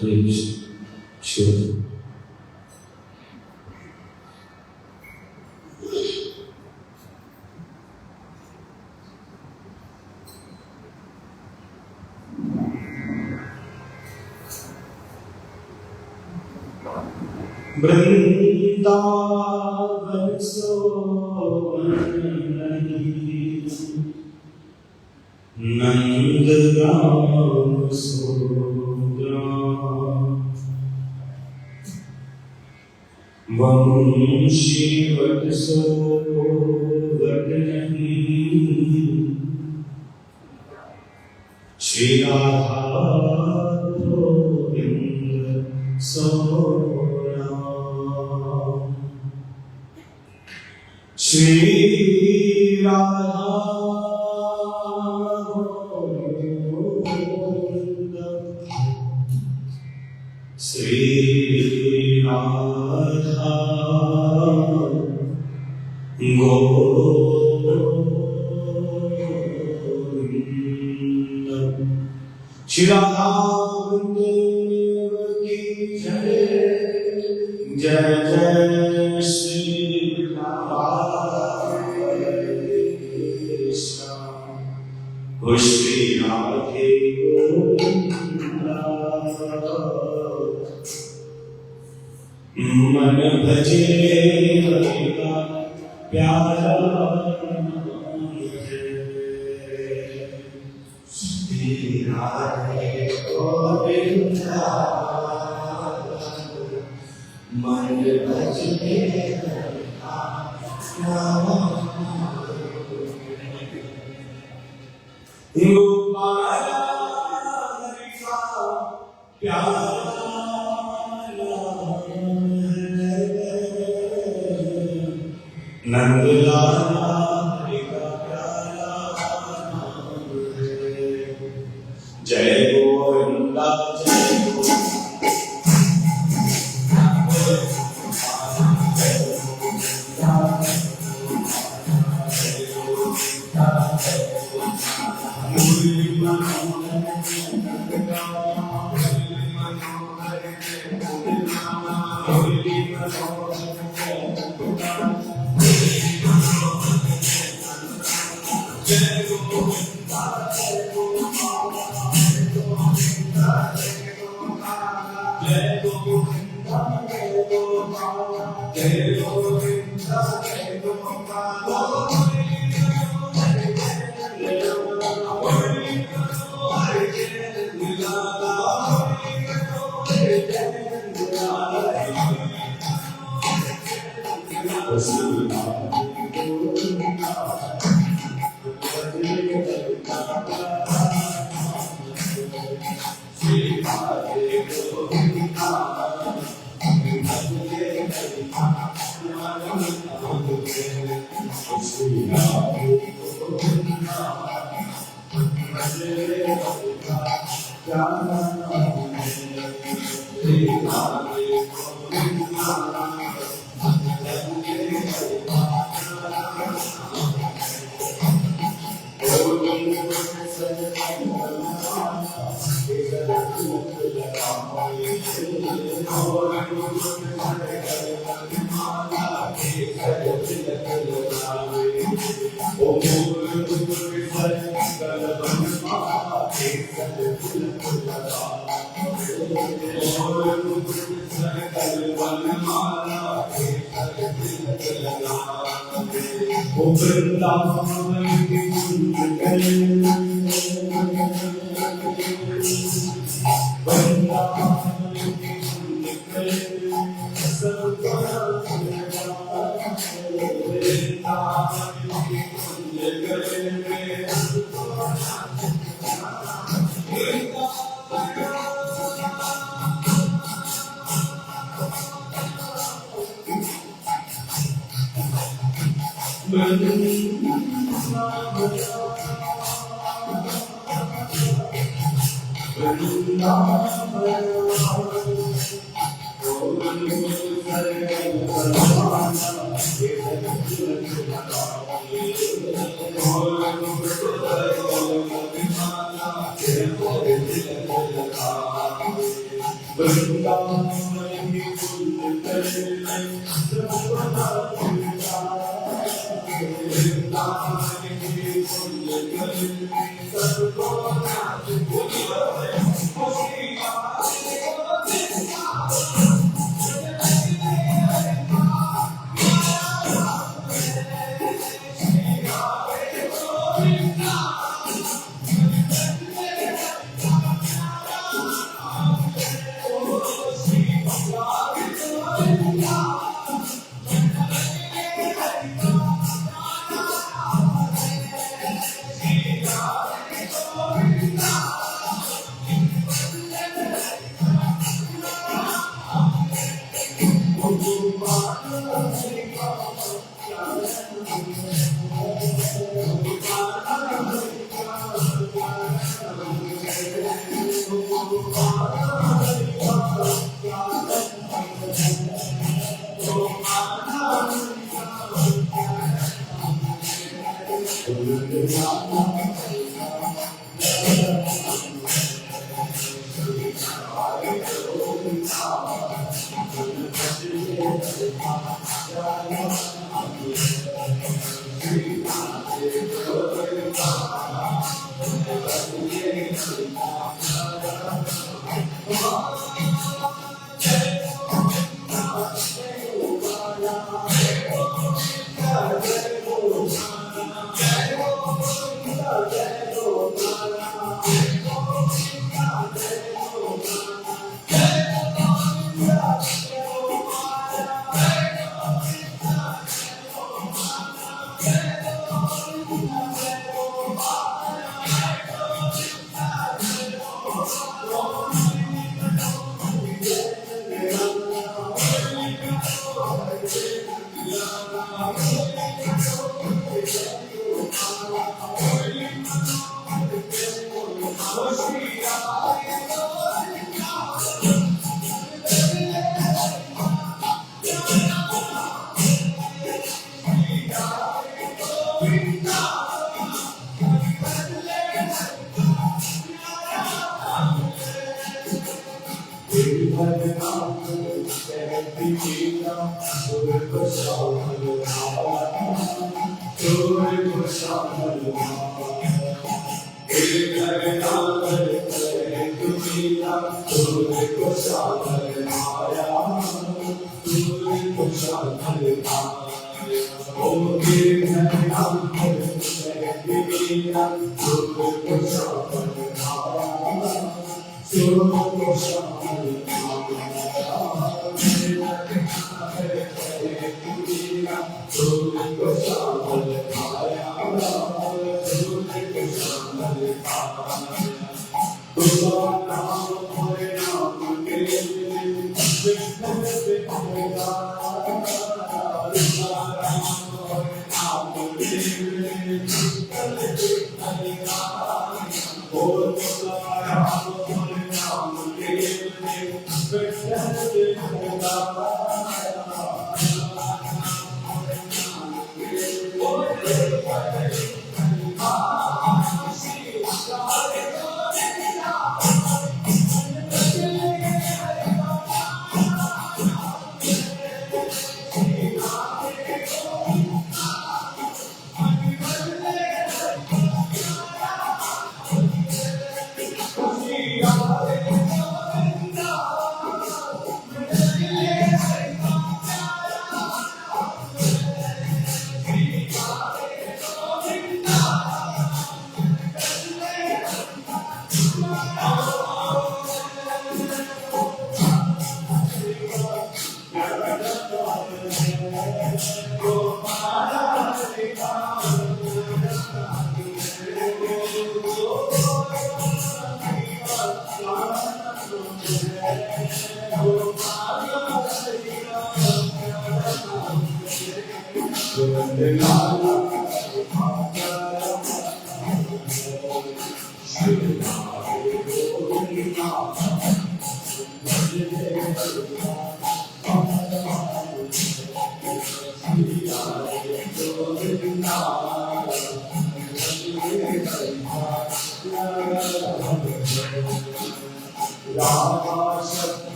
Please, children. Vrindavan सोवन नहीं, नंदगांव सोग्राम, वंशीवट सोवट नहीं, श्री राधा गोविंद सो राम। श्री राधा गोविंद श्री राधा गोविंद। श्री राधा गुरुदेव की जय। जय जय श्री राधा कृष्ण। श्री राधे मन भजे हरिका प्यारा श्री राधे गोविंद मन भजे हरिका गोपाल हरिका प्यारा नंदलाला हरिका प्यारा नाम है। जय गोविंदा जय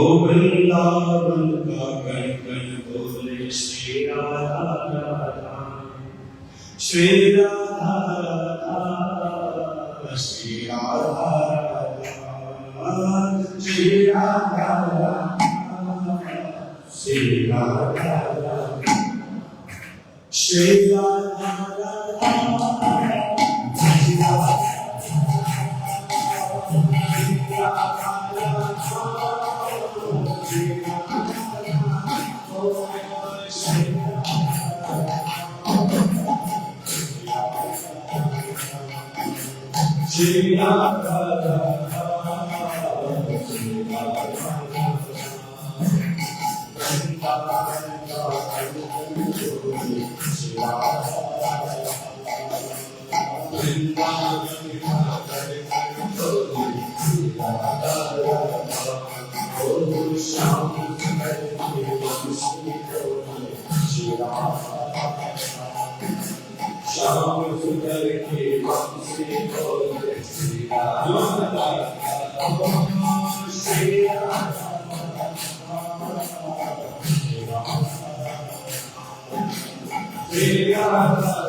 वृंदावन का कण कण बोले Shri Radha Radha, Shri Radha Radha, Shri Radha Radha, Shri Radha Radha, Shri Radha Radha, Shri Radha Shri Radha Sham Sundar ke Vamsi Bole Shri Radha, Shri Radha, Shri Radha,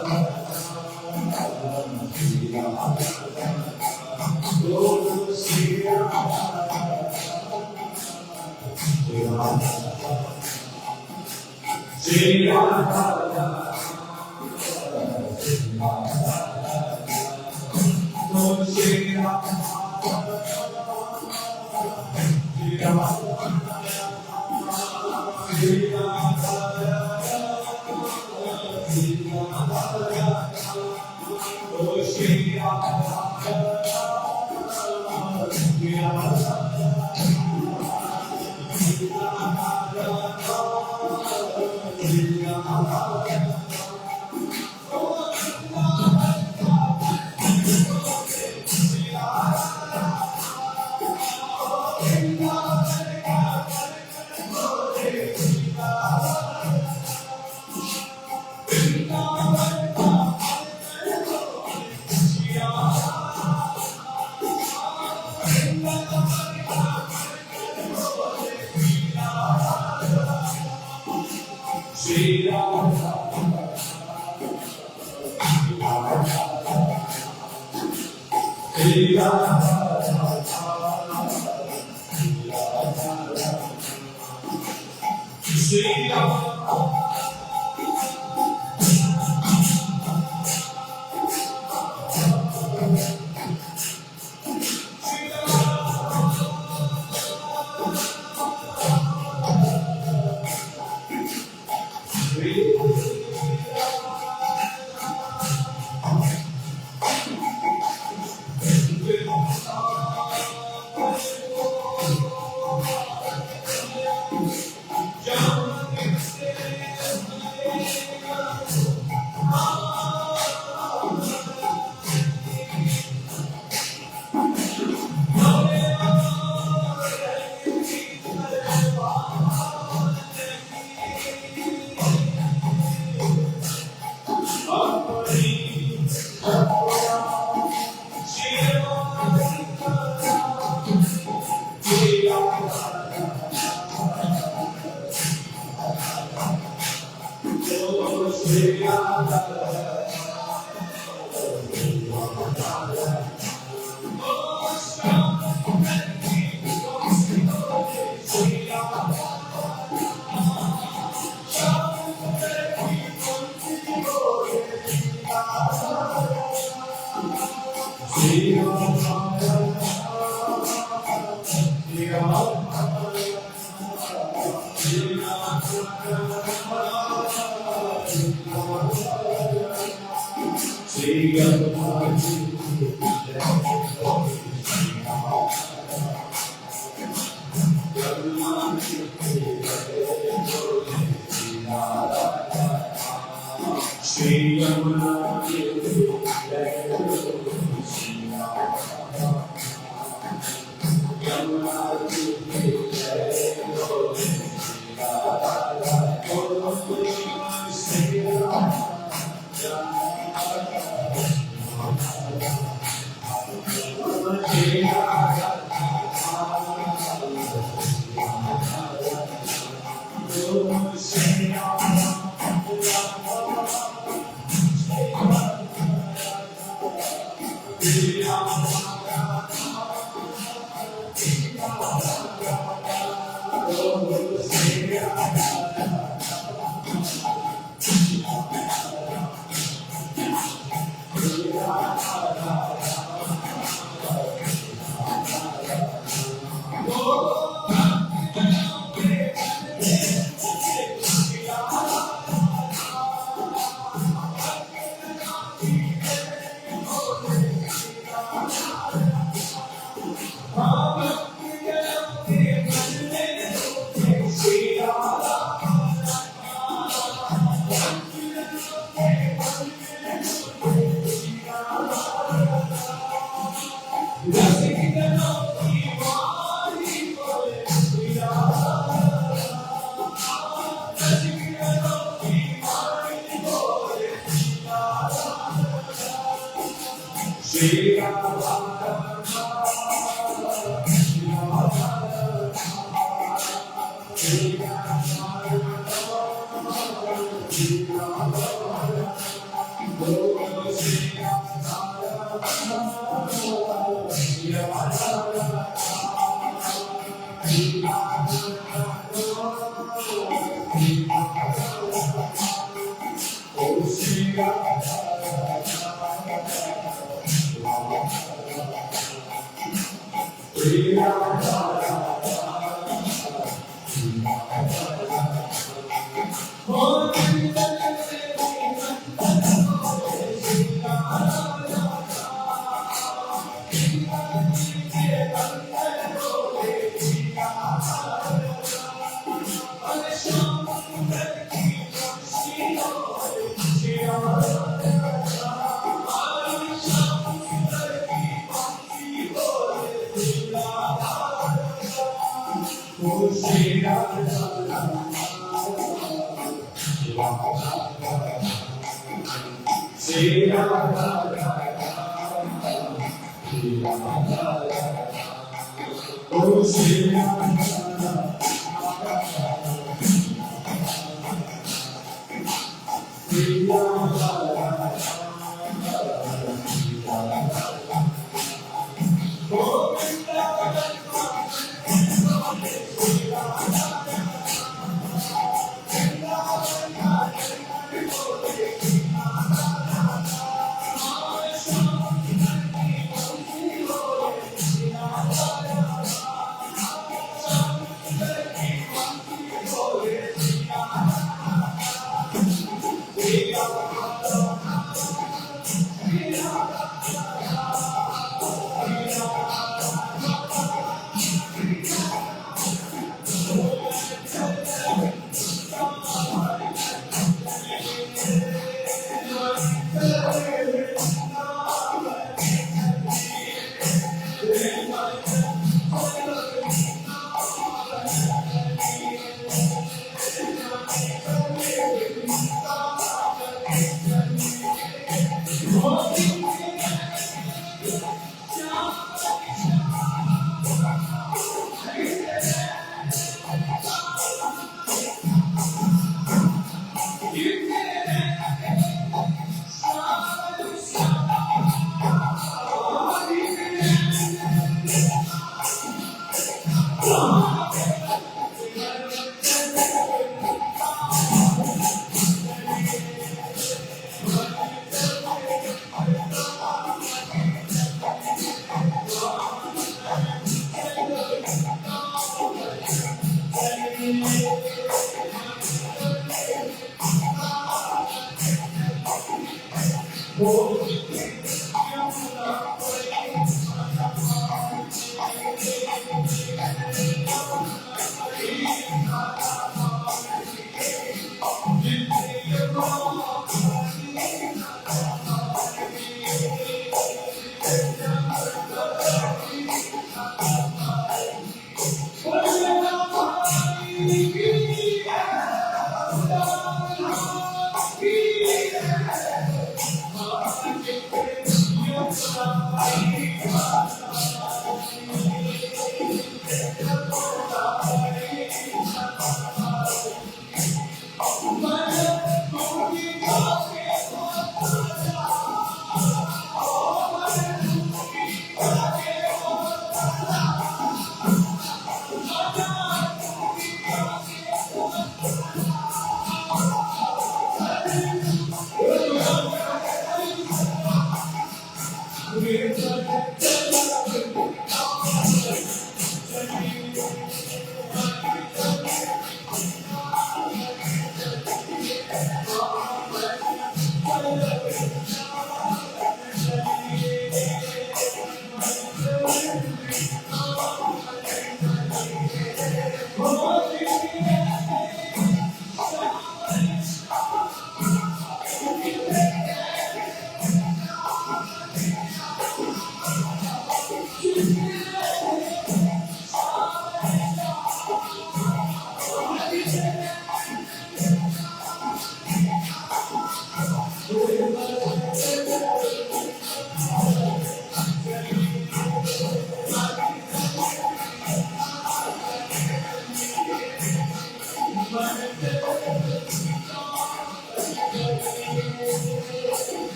Shri Radha, Shri Radha.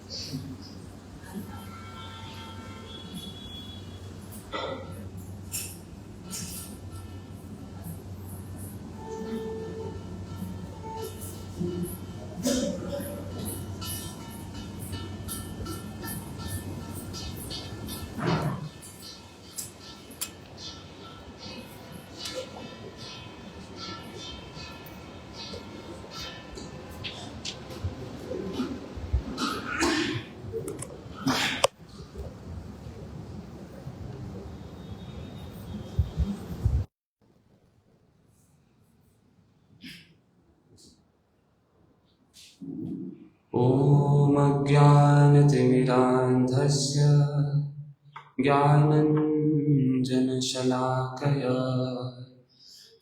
ॐ अज्ञानतिमिरान्धस्य ज्ञानञ्जनशलाकया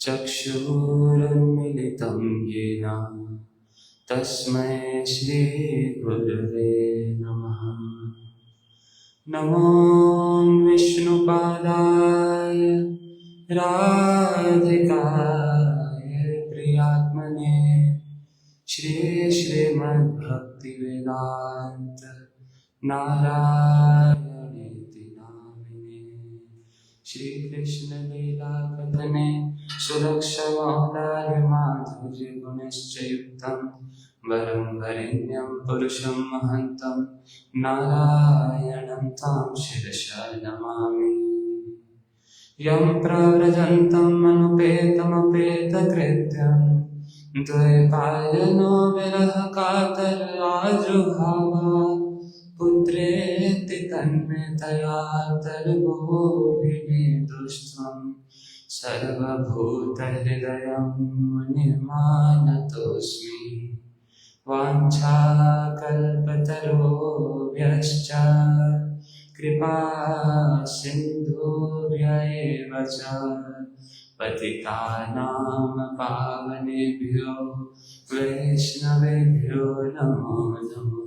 चक्षुरुन्मिलितं येन तस्मै श्रीगुरवे नमः। नमो विष्णुपादाय राधिकाय प्रियात्मने श्रीमद्भक्तिवेदान्त नारायणेति नामिने श्रीकृष्ण लीला कथने सुलक्षमौदार्य माधुर्य गुणश्च युक्तं वरं वरेण्यं पुरुषं महन्तं नारायणं तं शिरसा नमामि। यं प्रव्रजन्तं मनुपेतमपेतकृत्यं द्वैपायनो विरह कातर आजुहाव पुत्रेति तन्मयतया तर्वोऽभिनेदुस्त्वं सर्वभूतहृदयं मुनिमानतोऽस्मि। वाञ्छाकल्पतरुभ्यश्च कृपा सिन्धुभ्य एव च पतितानां पावनेभ्यो वैष्णवेभ्यो नमो नमः।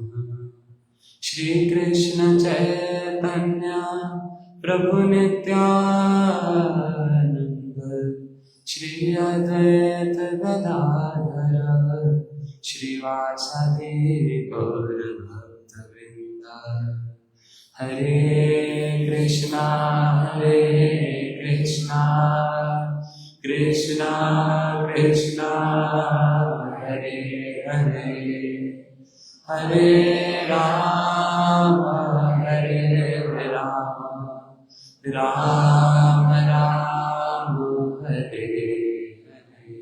श्रीकृष्ण चैतन्य प्रभु नित्यानंद श्री अद्वैत गदाधर श्रीवासदि गौर भक्तवृंद। हरे कृष्णा कृष्णा कृष्णा हरे हरे हरे राम राम राम हरे हरे।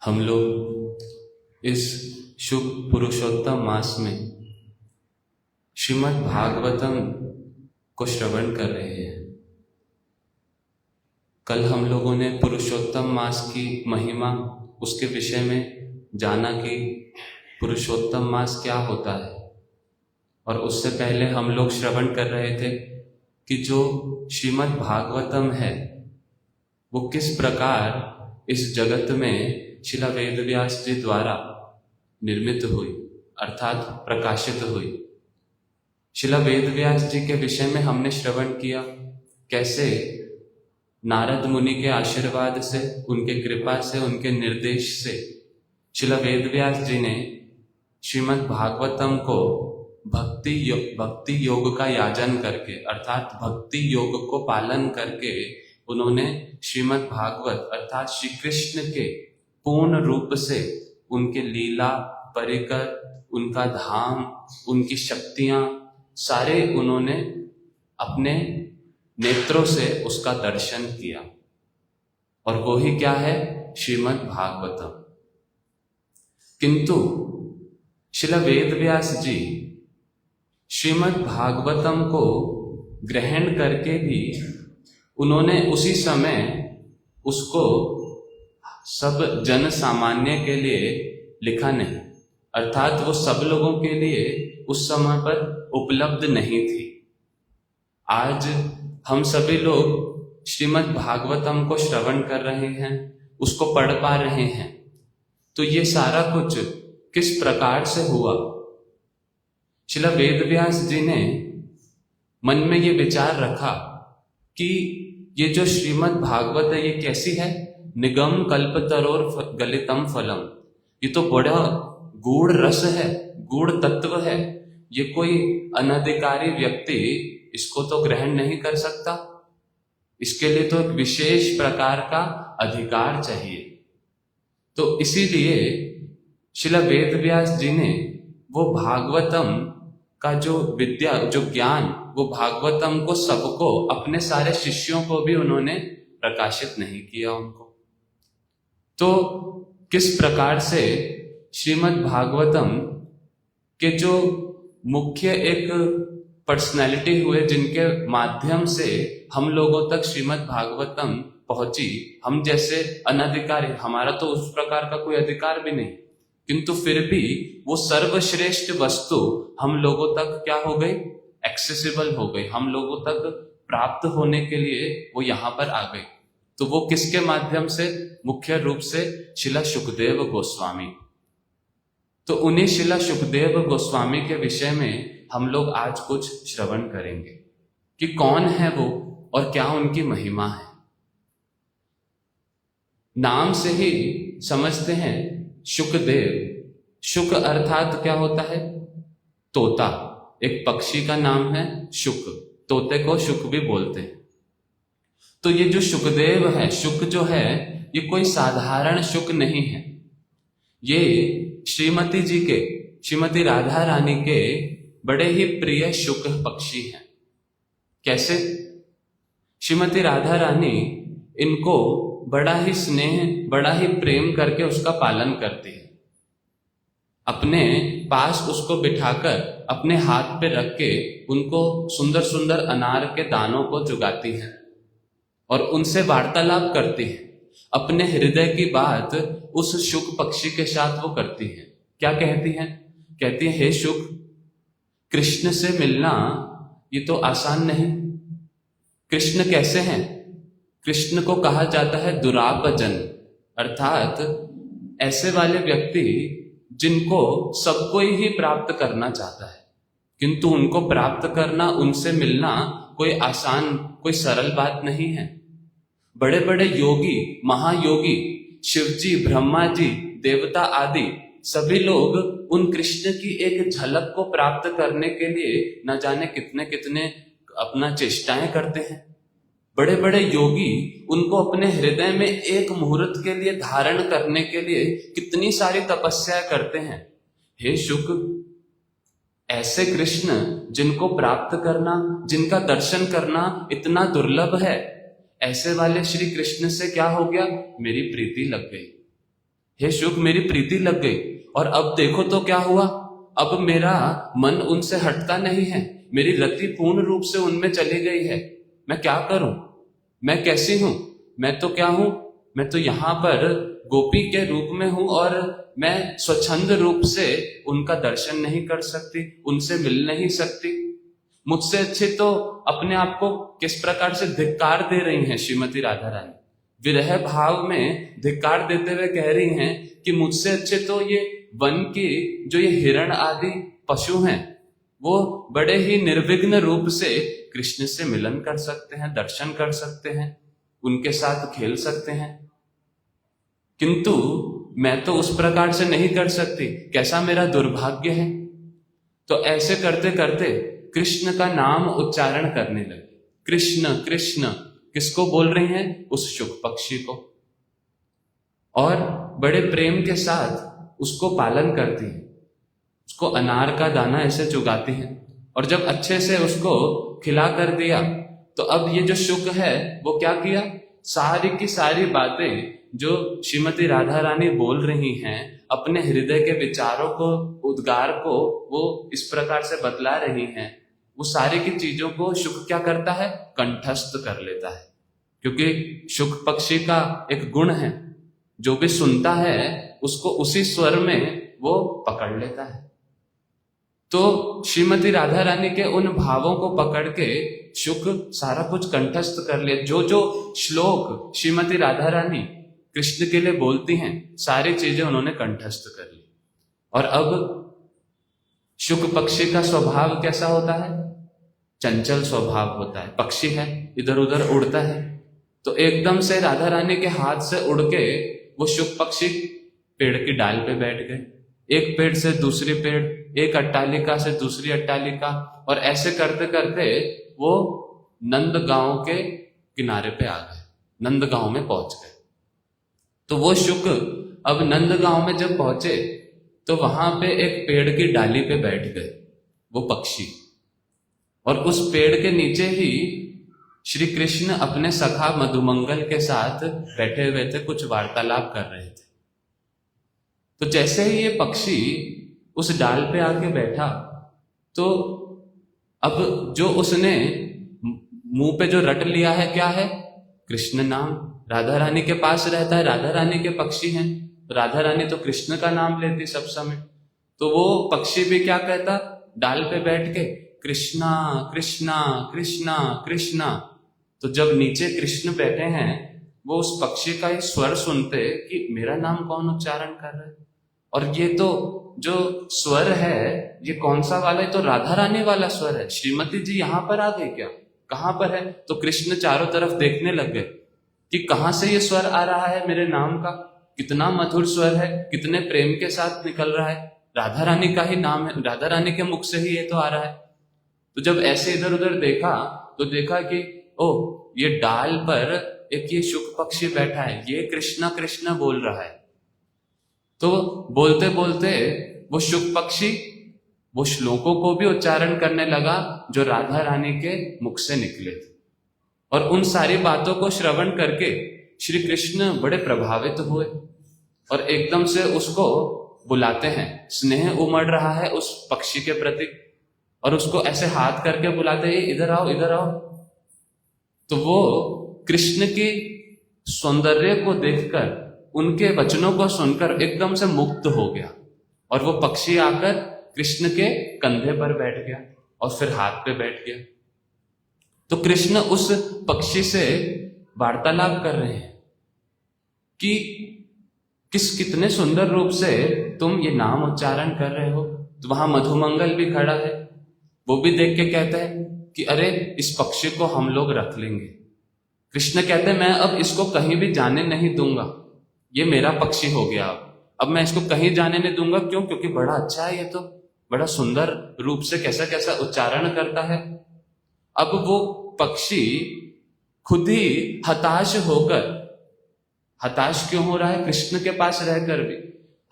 हम लोग इस शुभ पुरुषोत्तम मास में श्रीमद् भागवतम को श्रवण कर रहे हैं। कल हम लोगों ने पुरुषोत्तम मास की महिमा, उसके विषय में जाना कि पुरुषोत्तम मास क्या होता है, और उससे पहले हम लोग श्रवण कर रहे थे कि जो श्रीमद् भागवतम है वो किस प्रकार इस जगत में श्रील वेदव्यास जी द्वारा निर्मित हुई, अर्थात प्रकाशित हुई। श्रील वेदव्यास जी के विषय में हमने श्रवण किया, कैसे नारद मुनि के आशीर्वाद से, उनके कृपा से, उनके निर्देश से श्रील वेदव्यास जी ने श्रीमद् भागवतम को भक्ति योग का याजन करके, अर्थात भक्ति योग को पालन करके उन्होंने श्रीमद् भागवत अर्थात श्री कृष्ण के पूर्ण रूप से उनके लीला परिकर, उनका धाम, उनकी शक्तियां सारे उन्होंने अपने नेत्रों से उसका दर्शन किया, और वो ही क्या है, श्रीमद् भागवतम। किंतु श्रील वेदव्यास जी श्रीमद् भागवतम को ग्रहण करके भी उन्होंने उसी समय उसको सब जन सामान्य के लिए लिखा नहीं, अर्थात वो सब लोगों के लिए उस समय पर उपलब्ध नहीं थी। आज हम सभी लोग श्रीमद् भागवतम को श्रवण कर रहे हैं, उसको पढ़ पा रहे हैं, तो ये सारा कुछ किस प्रकार से हुआ। श्रील वेदव्यास जी ने मन में ये विचार रखा कि ये जो श्रीमद् भागवत है ये कैसी है, निगम कल्पतरोर गलितम फलम। ये तो बड़ा गूढ़ रस है, गूढ़ तत्व है। ये कोई अनधिकारी व्यक्ति इसको तो ग्रहण नहीं कर सकता। इसके लिए तो एक विशेष प्रकार का अधिकार चाहिए। तो इसीलिए श्रील वेदव्यास जी ने वो भागवतम का जो विद्या, जो ज्ञान, वो भागवतम को सबको, अपने सारे शिष्यों को भी उन्होंने प्रकाशित नहीं किया उनको। तो किस प्रकार से श्रीमद् भागवतम के जो मुख्य एक पर्सनैलिटी हुए, जिनके माध्यम से हम लोगों तक श्रीमद् भागवतम पहुंची। हम जैसे अनधिकारी, हमारा तो उस प्रकार का कोई अधिकार भी नहीं, किंतु फिर भी वो सर्वश्रेष्ठ वस्तु हम लोगों तक क्या हो गई, एक्सेसिबल हो गई, हम लोगों तक प्राप्त होने के लिए वो यहाँ पर आ गई। तो वो किसके माध्यम से? मुख्य रूप से श्रील शुकदेव गोस्वामी। तो उन्हीं श्रील शुकदेव गोस्वामी के विषय में हम लोग आज कुछ श्रवण करेंगे कि कौन है वो और क्या उनकी महिमा है। नाम से ही समझते हैं शुकदेव। शुक अर्थात क्या होता है? तोता। एक पक्षी का नाम है शुक, तोते को शुक भी बोलते हैं। तो ये जो शुकदेव है, शुक जो है, ये कोई साधारण शुक नहीं है। ये श्रीमती जी के, श्रीमती राधा रानी के बड़े ही प्रिय शुक पक्षी हैं। कैसे? श्रीमती राधा रानी इनको बड़ा ही स्नेह, बड़ा ही प्रेम करके उसका पालन करती है। अपने पास उसको बिठाकर अपने हाथ पे रख के उनको सुंदर सुंदर अनार के दानों को चुगाती है और उनसे वार्तालाप करती है। अपने हृदय की बात उस शुक पक्षी के साथ वो करती है। क्या कहती है? कहती है, हे शुक, कृष्ण से मिलना ये तो आसान नहीं। कृष्ण कैसे हैं? कृष्ण को कहा जाता है दुरापजन, अर्थात ऐसे वाले व्यक्ति जिनको सब कोई ही प्राप्त करना चाहता है, किंतु उनको प्राप्त करना, उनसे मिलना कोई आसान, कोई सरल बात नहीं है। बड़े बड़े योगी, महायोगी, शिवजी, ब्रह्मा जी, देवता आदि सभी लोग उन कृष्ण की एक झलक को प्राप्त करने के लिए न जाने कितने कितने अपना चेष्टाएं करते हैं। बड़े बड़े योगी उनको अपने हृदय में एक मुहूर्त के लिए धारण करने के लिए कितनी सारी तपस्या करते हैं। हे शुक, ऐसे कृष्ण जिनको प्राप्त करना, जिनका दर्शन करना इतना दुर्लभ है, ऐसे वाले श्री कृष्ण से क्या हो गया? मेरी प्रीति लग गई। हे शुक, मेरी प्रीति लग गई और अब देखो तो क्या हुआ, अब मेरा मन उनसे हटता नहीं है, मेरी रति पूर्ण रूप से उनमें चली गई है। मैं क्या करूं? मैं कैसी हूं? मैं तो क्या हूं? मैं तो यहाँ पर गोपी के रूप में हूं और मैं स्वच्छंद रूप से उनका दर्शन नहीं कर सकती, उनसे मिल नहीं सकती। मुझसे अच्छे तो अपने आप को किस प्रकार से धिक्कार दे रही हैं श्रीमती राधा रानी। विरह भाव में धिक्कार देते हुए कह रही हैं कि मुझसे अच्छे तो ये वन की जो ये हिरण आदि पशु हैं, वो बड़े ही निर्विघ्न रूप से कृष्ण से मिलन कर सकते हैं, दर्शन कर सकते हैं, उनके साथ खेल सकते हैं, किंतु मैं तो उस प्रकार से नहीं कर सकती। कैसा मेरा दुर्भाग्य है। तो ऐसे करते करते कृष्ण का नाम उच्चारण करने लगे। कृष्ण कृष्ण किसको बोल रही हैं? उस शुक पक्षी को। और बड़े प्रेम के साथ उसको पालन करती है, उसको अनार का दाना ऐसे चुगाती है और जब अच्छे से उसको खिला कर दिया तो अब ये जो शुक है वो क्या किया? सारी की सारी बातें जो श्रीमती राधा रानी बोल रही हैं, अपने हृदय के विचारों को, उद्गार को वो इस प्रकार से बतला रही हैं, वो सारी की चीजों को शुक क्या करता है? कंठस्थ कर लेता है। क्योंकि शुक पक्षी का एक गुण है, जो भी सुनता है उसको उसी स्वर में वो पकड़ लेता है। तो श्रीमती राधा रानी के उन भावों को पकड़ के शुक सारा कुछ कंठस्थ कर ले। जो जो श्लोक श्रीमती राधा रानी कृष्ण के लिए बोलती हैं, सारी चीजें उन्होंने कंठस्थ कर ली। और अब शुक पक्षी का स्वभाव कैसा होता है? चंचल स्वभाव होता है। पक्षी है, इधर उधर उड़ता है, तो एकदम से राधा रानी के हाथ से उड़ के वो शुक पक्षी पेड़ की डाल पे बैठ गए, एक पेड़ से दूसरी पेड़, एक अट्टालिका से दूसरी अट्टालिका, और ऐसे करते करते वो नंदगांव के किनारे पे आ गए, नंदगांव में पहुंच गए। तो वो शुक अब नंदगांव में जब पहुंचे तो वहां पे एक पेड़ की डाली पे बैठ गए वो पक्षी, और उस पेड़ के नीचे ही श्री कृष्ण अपने सखा मधुमंगल के साथ बैठे हुए थे, कुछ वार्तालाप कर रहे थे। तो जैसे ही ये पक्षी उस डाल पे आके बैठा तो अब जो उसने मुंह पे जो रट लिया है क्या है, कृष्ण नाम। राधा रानी के पास रहता है, राधा रानी के पक्षी हैं, राधा रानी तो कृष्ण का नाम लेती सब समय। तो वो पक्षी भी क्या कहता, डाल पे बैठ के कृष्णा कृष्णा कृष्णा कृष्णा। तो जब नीचे कृष्ण बैठे हैं वो उस पक्षी का ही स्वर सुनते कि मेरा नाम कौन उच्चारण कर रहा है, और ये तो जो स्वर है ये कौन सा वाला है, तो राधा रानी वाला स्वर है। श्रीमती जी यहाँ पर आ गई क्या, कहाँ पर है? तो कृष्ण चारों तरफ देखने लग गए कि कहाँ से ये स्वर आ रहा है मेरे नाम का, कितना मधुर स्वर है, कितने प्रेम के साथ निकल रहा है, राधा रानी का ही नाम है, राधा रानी के मुख से ही ये तो आ रहा है। तो जब ऐसे इधर उधर देखा तो देखा कि ओ ये डाल पर एक ये शुक पक्षी बैठा है, ये कृष्णा कृष्णा बोल रहा है। तो बोलते बोलते वो शुक पक्षी वो श्लोकों को भी उच्चारण करने लगा जो राधा रानी के मुख से निकले थे, और उन सारी बातों को श्रवण करके श्री कृष्ण बड़े प्रभावित हुए और एकदम से उसको बुलाते हैं। स्नेह उमड़ रहा है उस पक्षी के प्रति, और उसको ऐसे हाथ करके बुलाते हैं, इधर आओ इधर आओ। तो वो कृष्ण की सौंदर्य को देखकर, उनके वचनों को सुनकर एकदम से मुक्त हो गया, और वो पक्षी आकर कृष्ण के कंधे पर बैठ गया और फिर हाथ पे बैठ गया। तो कृष्ण उस पक्षी से वार्तालाप कर रहे हैं कि कितने सुंदर रूप से तुम ये नाम उच्चारण कर रहे हो। तो वहां मधुमंगल भी खड़ा है, वो भी देख के कहता है कि अरे इस पक्षी को हम लोग रख लेंगे। कृष्ण कहते हैं मैं अब इसको कहीं भी जाने नहीं दूंगा, ये मेरा पक्षी हो गया, अब मैं इसको कहीं जाने नहीं दूंगा। क्यों? क्योंकि बड़ा अच्छा है, ये तो बड़ा सुंदर रूप से कैसा कैसा उच्चारण करता है। अब वो पक्षी खुद ही हताश होकर, हताश क्यों हो रहा है? कृष्ण के पास रहकर भी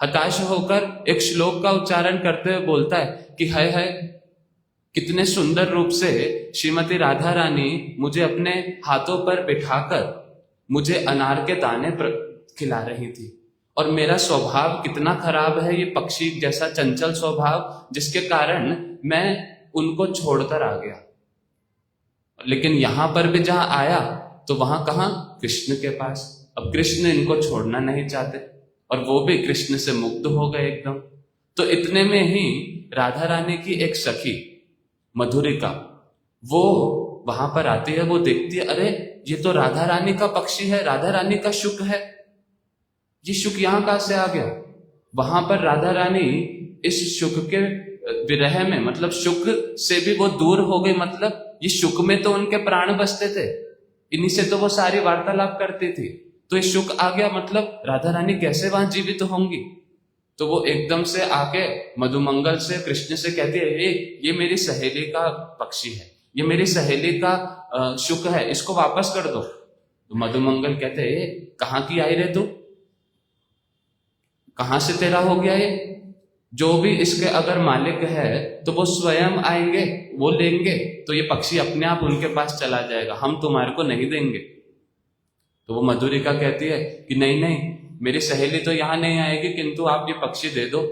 हताश होकर एक श्लोक का उच्चारण करते हुए बोलता है कि हाय हाय कितने सुंदर रूप से श्रीमती राधा रानी मुझे अपने हाथों पर बिठाकर मुझे अनार के दाने खिला रही थी, और मेरा स्वभाव कितना खराब है, ये पक्षी जैसा चंचल स्वभाव, जिसके कारण मैं उनको छोड़कर आ गया। लेकिन यहां पर भी जहां आया तो वहां कहां? कृष्ण के पास। अब कृष्ण इनको छोड़ना नहीं चाहते और वो भी कृष्ण से मुक्त हो गए एकदम। तो इतने में ही राधा रानी की एक सखी मधुरिका वो वहां पर आती है, वो देखती है अरे ये तो राधा रानी का पक्षी है, राधा रानी का शुक है, ये शुक यहां कहां से आ गया? वहां पर राधा रानी इस शुक के विरह में, मतलब शुक से भी वो दूर हो गई, मतलब ये शुक में तो उनके प्राण बसते थे, इन्हीं से तो वो सारी वार्तालाप करती थी, तो ये शुक आ गया, मतलब राधा रानी कैसे वहां जीवित होंगी? तो वो एकदम से आके मधुमंगल से कृष्ण से कहती है ये मेरी सहेली का पक्षी है, ये मेरी सहेली का शुक है, इसको वापस कर दो। तो मधुमंगल कहते हैं कहाँ की आई रे तू, कहां से तेरा हो गया ये? जो भी इसके अगर मालिक है तो वो स्वयं आएंगे, वो लेंगे, तो ये पक्षी अपने आप उनके पास चला जाएगा, हम तुम्हारे को नहीं देंगे। तो वो मधुरिका कहती है कि नहीं नहीं, मेरी सहेली तो यहां नहीं आएगी, किंतु आप ये पक्षी दे दो।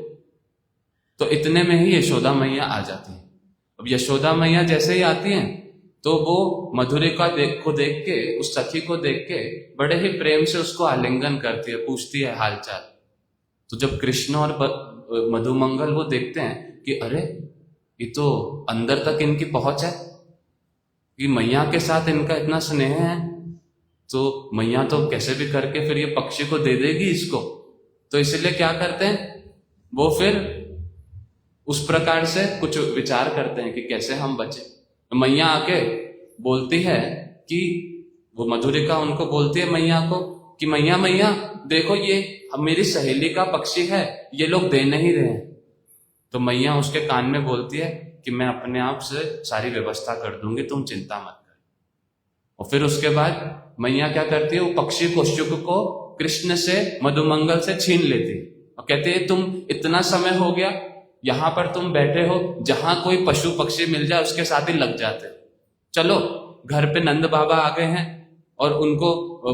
तो इतने में ही यशोदा मैया आ जाती है। अब यशोदा मैया जैसे ही आती हैं तो वो मधुरिका को देख के, उस सखी को देख के बड़े ही प्रेम से उसको आलिंगन करती है, पूछती है हालचाल। तो जब कृष्ण और मधुमंगल वो देखते हैं कि अरे ये तो अंदर तक इनकी पहुंच है, कि मैया के साथ इनका इतना स्नेह है, तो मैया तो कैसे भी करके फिर ये पक्षी को दे देगी इसको। तो इसलिए क्या करते हैं, वो फिर उस प्रकार से कुछ विचार करते हैं कि कैसे हम बचे। मैया आके बोलती है कि वो मधुरिका उनको बोलती है मैया को कि मैया मैया देखो ये मेरी सहेली का पक्षी है, ये लोग दे नहीं रहे हैं। तो मैया उसके कान में बोलती है कि मैं अपने आप से सारी व्यवस्था कर दूंगी, तुम चिंता मत कर। और फिर उसके बाद मैया क्या करती है, वो पक्षी को, शुक को कृष्ण से मधुमंगल से छीन लेती है और कहती है तुम इतना समय हो गया यहां पर तुम बैठे हो, जहां कोई पशु पक्षी मिल जाए उसके साथ ही लग जाते हो। चलो घर पे नंद बाबा आ गए हैं और उनको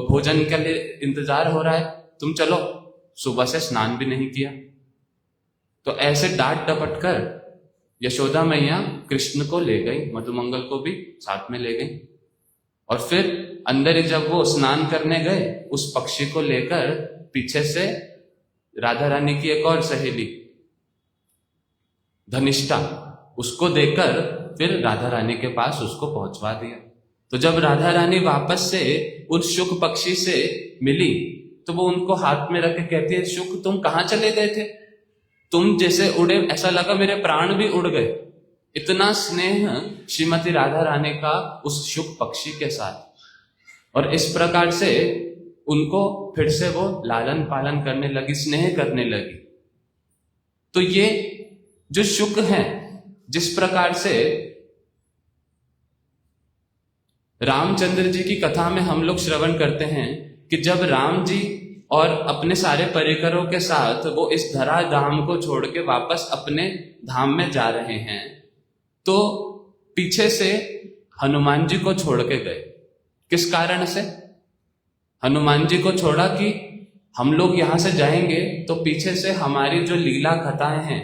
भोजन के लिए इंतजार हो रहा है, तुम चलो, सुबह से स्नान भी नहीं किया। तो ऐसे डांट डपट कर यशोदा मैया कृष्ण को ले गई, मधुमंगल को भी साथ में ले गई। और फिर अंदर ही जब वो स्नान करने गए, उस पक्षी को लेकर पीछे से राधा रानी की एक और सहेली धनिष्ठा, उसको देकर फिर राधा रानी के पास उसको पहुंचवा दिया। तो जब राधा रानी वापस से उस शुक पक्षी से मिली तो वो उनको हाथ में रख के कहती है, शुक तुम कहां चले गए थे? तुम जैसे उड़े, ऐसा लगा मेरे प्राण भी उड़ गए। इतना स्नेह श्रीमती राधा रानी का उस शुक पक्षी के साथ। और इस प्रकार से उनको फिर से वो लालन पालन करने लगी, स्नेह करने लगी। तो ये जो शुक है, जिस प्रकार से रामचंद्र जी की कथा में हम लोग श्रवण करते हैं कि जब राम जी और अपने सारे परिकरों के साथ वो इस धरा धाम को छोड़ के वापस अपने धाम में जा रहे हैं, तो पीछे से हनुमान जी को छोड़ के गए। किस कारण से हनुमान जी को छोड़ा? कि हम लोग यहां से जाएंगे तो पीछे से हमारी जो लीला कथाएं हैं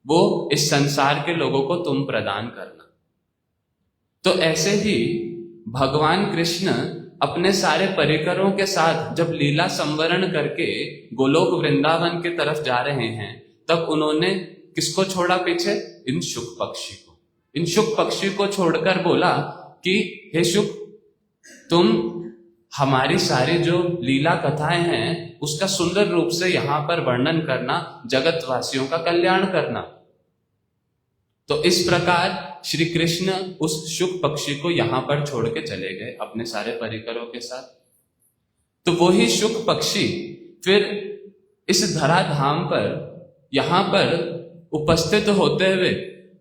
वो इस संसार के लोगों को तुम प्रदान करना। तो ऐसे ही भगवान कृष्ण अपने सारे परिकरों के साथ जब लीला संवरण करके गोलोक वृंदावन की तरफ जा रहे हैं, तब उन्होंने किसको छोड़ा पीछे? इन शुक पक्षी को। इन शुक पक्षी को छोड़कर बोला कि हे शुक, तुम हमारी सारी जो लीला कथाएं हैं उसका सुंदर रूप से यहां पर वर्णन करना, जगत वासियों का कल्याण करना। तो इस प्रकार श्री कृष्ण उस शुक पक्षी को यहां पर छोड़ के चले गए अपने सारे परिकरों के साथ। तो वही शुक पक्षी फिर इस धरा धाम पर यहां पर उपस्थित होते हुए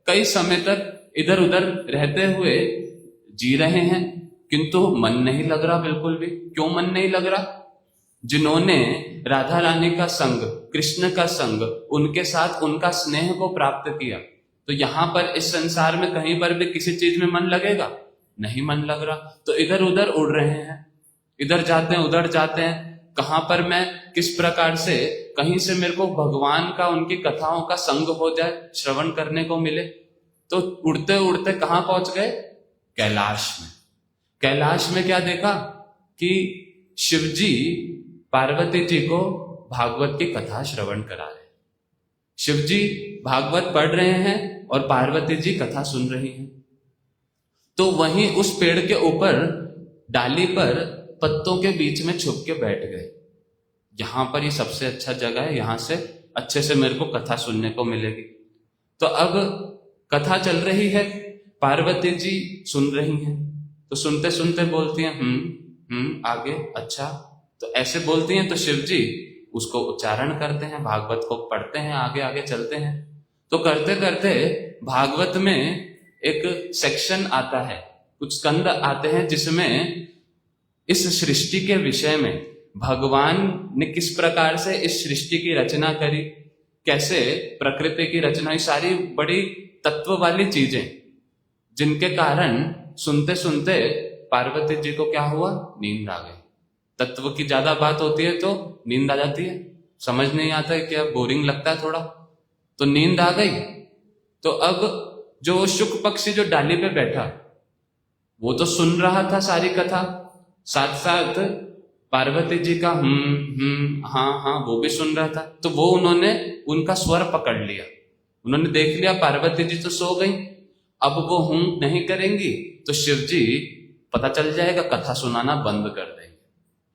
कई समय तक इधर उधर रहते हुए जी रहे हैं, किंतु मन नहीं लग रहा बिल्कुल भी। क्यों मन नहीं लग रहा? जिन्होंने राधा रानी का संग, कृष्ण का संग, उनके साथ उनका स्नेह को प्राप्त किया, तो यहां पर इस संसार में कहीं पर भी किसी चीज में मन लगेगा? नहीं मन लग रहा। तो इधर उधर उड़ रहे हैं, इधर जाते हैं उधर जाते हैं, कहां पर मैं किस प्रकार से कहीं से मेरे को भगवान का, उनकी कथाओं का संग हो जाए, श्रवण करने को मिले। तो उड़ते उड़ते कहां पहुंच गए? कैलाश में। कैलाश में क्या देखा कि शिवजी पार्वती जी को भागवत की कथा श्रवण करा रहे। शिवजी भागवत पढ़ रहे हैं और पार्वती जी कथा सुन रही हैं। तो वहीं उस पेड़ के ऊपर डाली पर पत्तों के बीच में छुप के बैठ गए। यहां पर ये सबसे अच्छा जगह है, यहां से अच्छे से मेरे को कथा सुनने को मिलेगी। तो अब कथा चल रही है, पार्वती जी सुन रही हैं। तो सुनते सुनते बोलती हैं आगे, अच्छा। तो ऐसे बोलती हैं तो शिवजी उसको उच्चारण करते हैं, भागवत को पढ़ते हैं, आगे आगे चलते हैं। तो करते करते भागवत में एक सेक्शन आता है, कुछ स्कंद आते हैं जिसमें इस सृष्टि के विषय में भगवान ने किस प्रकार से इस सृष्टि की रचना करी, कैसे प्रकृति की रचना, सारी बड़ी तत्व वाली चीजें, जिनके कारण सुनते सुनते पार्वती जी को क्या हुआ? नींद आ गई। तत्व की ज्यादा बात होती है तो नींद आ जाती है, समझ नहीं आता है, क्या बोरिंग लगता है थोड़ा, तो नींद आ गई। तो अब जो शुक पक्षी जो डाली पे बैठा, वो तो सुन रहा था सारी कथा, साथ साथ पार्वती जी का हाँ वो भी सुन रहा था। तो वो उन्होंने उनका स्वर पकड़ लिया, उन्होंने देख लिया पार्वती जी तो सो गई, अब वो नहीं करेंगी तो शिव जी पता चल जाएगा, कथा सुनाना बंद कर देंगे।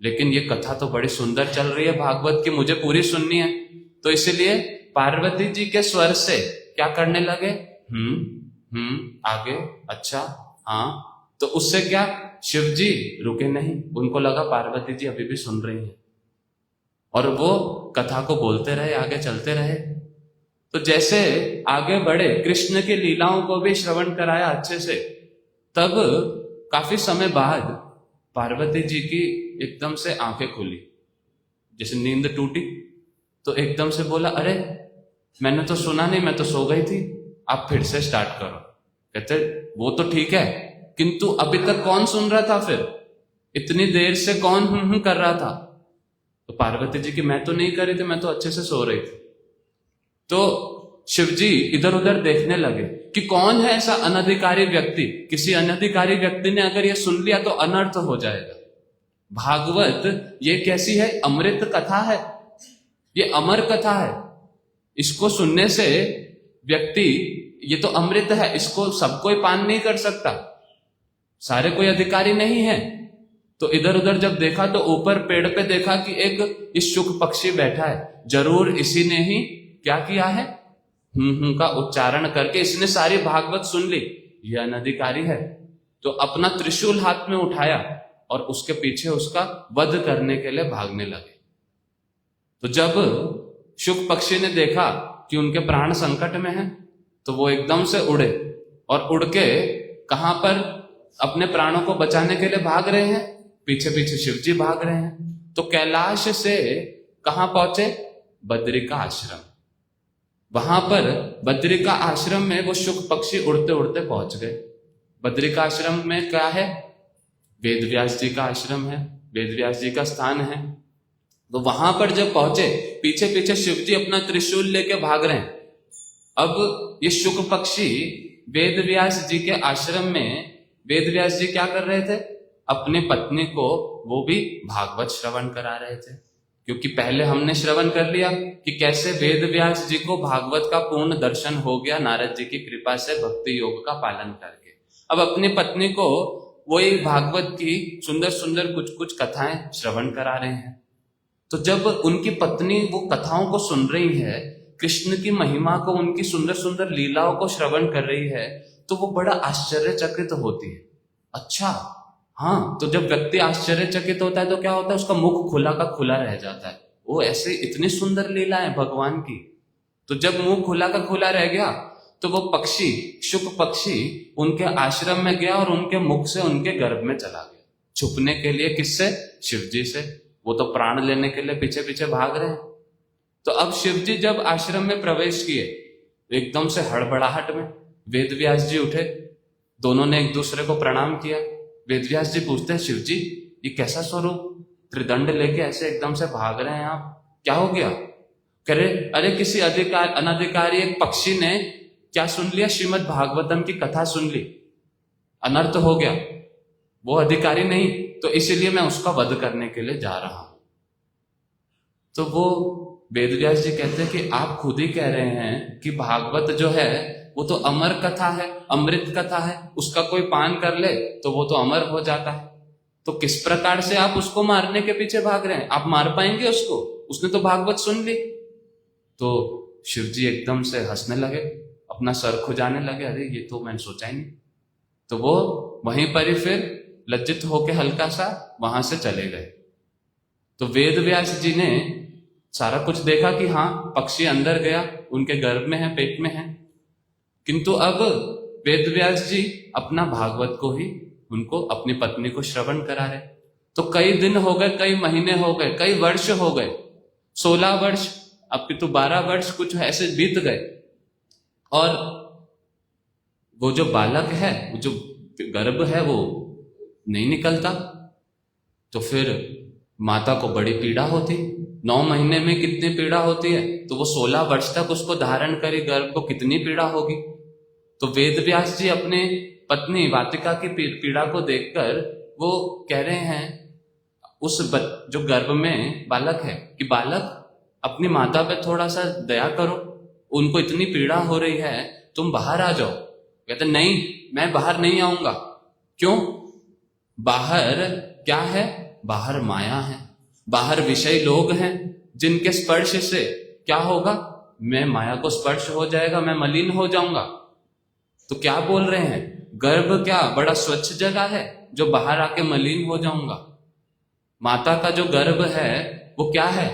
लेकिन ये कथा तो बड़ी सुंदर चल रही है भागवत की, मुझे पूरी सुननी है। तो इसलिए पार्वती जी के स्वर से क्या करने लगे? आगे, अच्छा, हाँ, तो उससे क्या, शिव जी रुके नहीं, उनको लगा पार्वती जी अभी भी सुन रही हैं, और वो कथा को बोलते रहे, आगे चलते रहे। तो जैसे आगे बढ़े, कृष्ण की लीलाओं को भी श्रवण कराया अच्छे से। तब काफी समय बाद पार्वती जी की एकदम से आंखें खुली, जैसे नींद टूटी। तो एकदम से बोला, अरे मैंने तो सुना नहीं, मैं तो सो गई थी, आप फिर से स्टार्ट करो। कहते वो तो ठीक है, किंतु अभी तक कौन सुन रहा था, फिर इतनी देर से कौन कर रहा था? तो पार्वती जी की, मैं तो नहीं कर रही थी, मैं तो अच्छे से सो रही थी। तो शिव जी इधर उधर देखने लगे कि कौन है ऐसा अनधिकारी व्यक्ति। किसी अनधिकारी व्यक्ति ने अगर ये सुन लिया तो अनर्थ हो जाएगा। भागवत ये कैसी है, अमृत कथा है, ये अमर कथा है। इसको सुनने से व्यक्ति, ये तो अमृत है, इसको सब कोई पान नहीं कर सकता, सारे कोई अधिकारी नहीं है। तो इधर उधर जब देखा तो ऊपर पेड़ पे देखा कि एक इस शुक पक्षी बैठा है, जरूर इसी ने ही क्या किया है, का उच्चारण करके इसने सारी भागवत सुन ली, यह अनधिकारी है। तो अपना त्रिशूल हाथ में उठाया और उसके पीछे उसका वध करने के लिए भागने लगे। तो जब शुक पक्षी ने देखा कि उनके प्राण संकट में हैं, तो वो एकदम से उड़े और उड़ के कहां पर अपने प्राणों को बचाने के लिए भाग रहे हैं, पीछे पीछे शिव जी भाग रहे हैं। तो कैलाश से कहां पहुंचे, बद्रिका आश्रम। वहां पर बद्रिका आश्रम में वो शुक पक्षी उड़ते उड़ते पहुंच गए। बद्रिका आश्रम में क्या है, वेद व्यास जी का आश्रम है, वेद व्यास जी का स्थान है। तो वहां पर जब पहुंचे, पीछे पीछे शिव जी अपना त्रिशूल लेके भाग रहे हैं। अब ये शुक पक्षी वेद व्यास जी के आश्रम में, वेद व्यास जी क्या कर रहे थे, अपनी पत्नी को वो भी भागवत श्रवण करा रहे थे। क्योंकि पहले हमने श्रवण कर लिया कि कैसे वेद व्यास जी को भागवत का पूर्ण दर्शन हो गया नारद जी की कृपा से, भक्ति योग का पालन करके। अब अपनी पत्नी को वही भागवत की सुंदर सुंदर कुछ कुछ कथाएं श्रवण करा रहे हैं। तो जब उनकी पत्नी वो कथाओं को सुन रही है, कृष्ण की महिमा को, उनकी सुंदर सुंदर लीलाओं को श्रवण कर रही है, तो वो बड़ा आश्चर्यचकित होती है। अच्छा, हाँ, तो जब व्यक्ति आश्चर्यचकित होता है तो क्या होता है, उसका मुख खुला का खुला रह जाता है। वो ऐसे इतनी सुंदर लीला है भगवान की। तो जब मुंह खुला का खुला रह गया तो वो पक्षी, शुक पक्षी उनके आश्रम में गया और उनके मुख से उनके गर्भ में चला गया, छुपने के लिए। किससे, शिव जी से। वो तो प्राण लेने के लिए पीछे पीछे भाग रहे हैं। तो अब शिव जी जब आश्रम में प्रवेश किए, एकदम से हड़बड़ाहट में वेद व्यास जी उठे, दोनों ने एक दूसरे को प्रणाम किया। वेद व्यास जी पूछते हैं, शिव जी ये कैसा स्वरूप, त्रिदंड लेके ऐसे एकदम से भाग रहे हैं आप, क्या हो गया? कह रहे, अरे किसी अनधिकारी एक पक्षी ने क्या सुन लिया, श्रीमद् भागवतम की कथा सुन ली, अनर्थ हो गया, वो अधिकारी नहीं, तो इसीलिए मैं उसका वध करने के लिए जा रहा हूं। तो वो वेद व्यास जी कहते हैं कि आप खुद ही कह रहे हैं कि भागवत जो है वो तो अमर कथा है, अमृत कथा है, उसका कोई पान कर ले तो वो तो अमर हो जाता है। तो किस प्रकार से आप उसको मारने के पीछे भाग रहे हैं? आप मार पाएंगे उसको? उसने तो भागवत सुन ली। तो शिव जी एकदम से हंसने लगे, अपना सर खुजाने लगे, अरे ये तो मैंने सोचा ही नहीं। तो वो वहीं पर ही फिर लज्जित होके हल्का सा वहां से चले गए। तो वेद व्यास जी ने सारा कुछ देखा कि हाँ, पक्षी अंदर गया, उनके गर्भ में है, पेट में है, किंतु अब वेद व्यास जी अपना भागवत को ही, उनको, अपनी पत्नी को श्रवण करा रहे। तो कई दिन हो गए, कई महीने हो गए, कई वर्ष हो गए, 16 वर्ष, अब तो 12 वर्ष कुछ ऐसे बीत गए, और वो जो बालक है, वो जो गर्भ है, वो नहीं निकलता। तो फिर माता को बड़ी पीड़ा होती, 9 महीने में कितनी पीड़ा होती है, तो वो 16 वर्ष तक उसको धारण करी गर्भ को, कितनी पीड़ा होगी। तो वेद व्यास जी अपने पत्नी वातिका की पीड़ा को देखकर वो कह रहे हैं उस जो गर्भ में बालक है कि बालक, अपनी माता पे थोड़ा सा दया करो, उनको इतनी पीड़ा हो रही है, तुम बाहर आ जाओ। कहते नहीं, मैं बाहर नहीं आऊंगा। क्यों? बाहर क्या है? बाहर माया है, बाहर विषय लोग हैं जिनके स्पर्श से क्या होगा, मैं माया को स्पर्श हो जाएगा, मैं मलिन हो जाऊंगा। तो क्या बोल रहे हैं, गर्भ क्या बड़ा स्वच्छ जगह है जो बाहर आके मलिन हो जाऊंगा? माता का जो गर्भ है वो क्या है?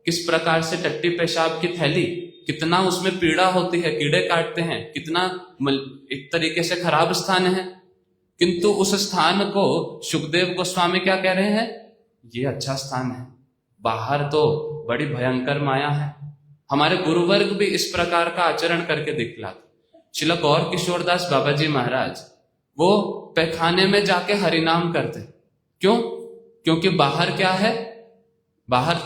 किस प्रकार से टट्टी पेशाब की थैली, कितना उसमें पीड़ा होती है, कीड़े काटते हैं, कितना एक तरीके से खराब स्थान है। किंतु उस स्थान को सुखदेव गोस्वामी क्या कह रहे हैं? ये अच्छा स्थान है, बाहर तो बड़ी भयंकर माया है। हमारे गुरुवर्ग भी इस प्रकार का आचरण करके दिखलाते। श्रील गौर किशोरदास बाबा जी महाराज वो पैखाने में जाके हरिनाम करते। क्यों? क्योंकि बाहर क्या है? बाहर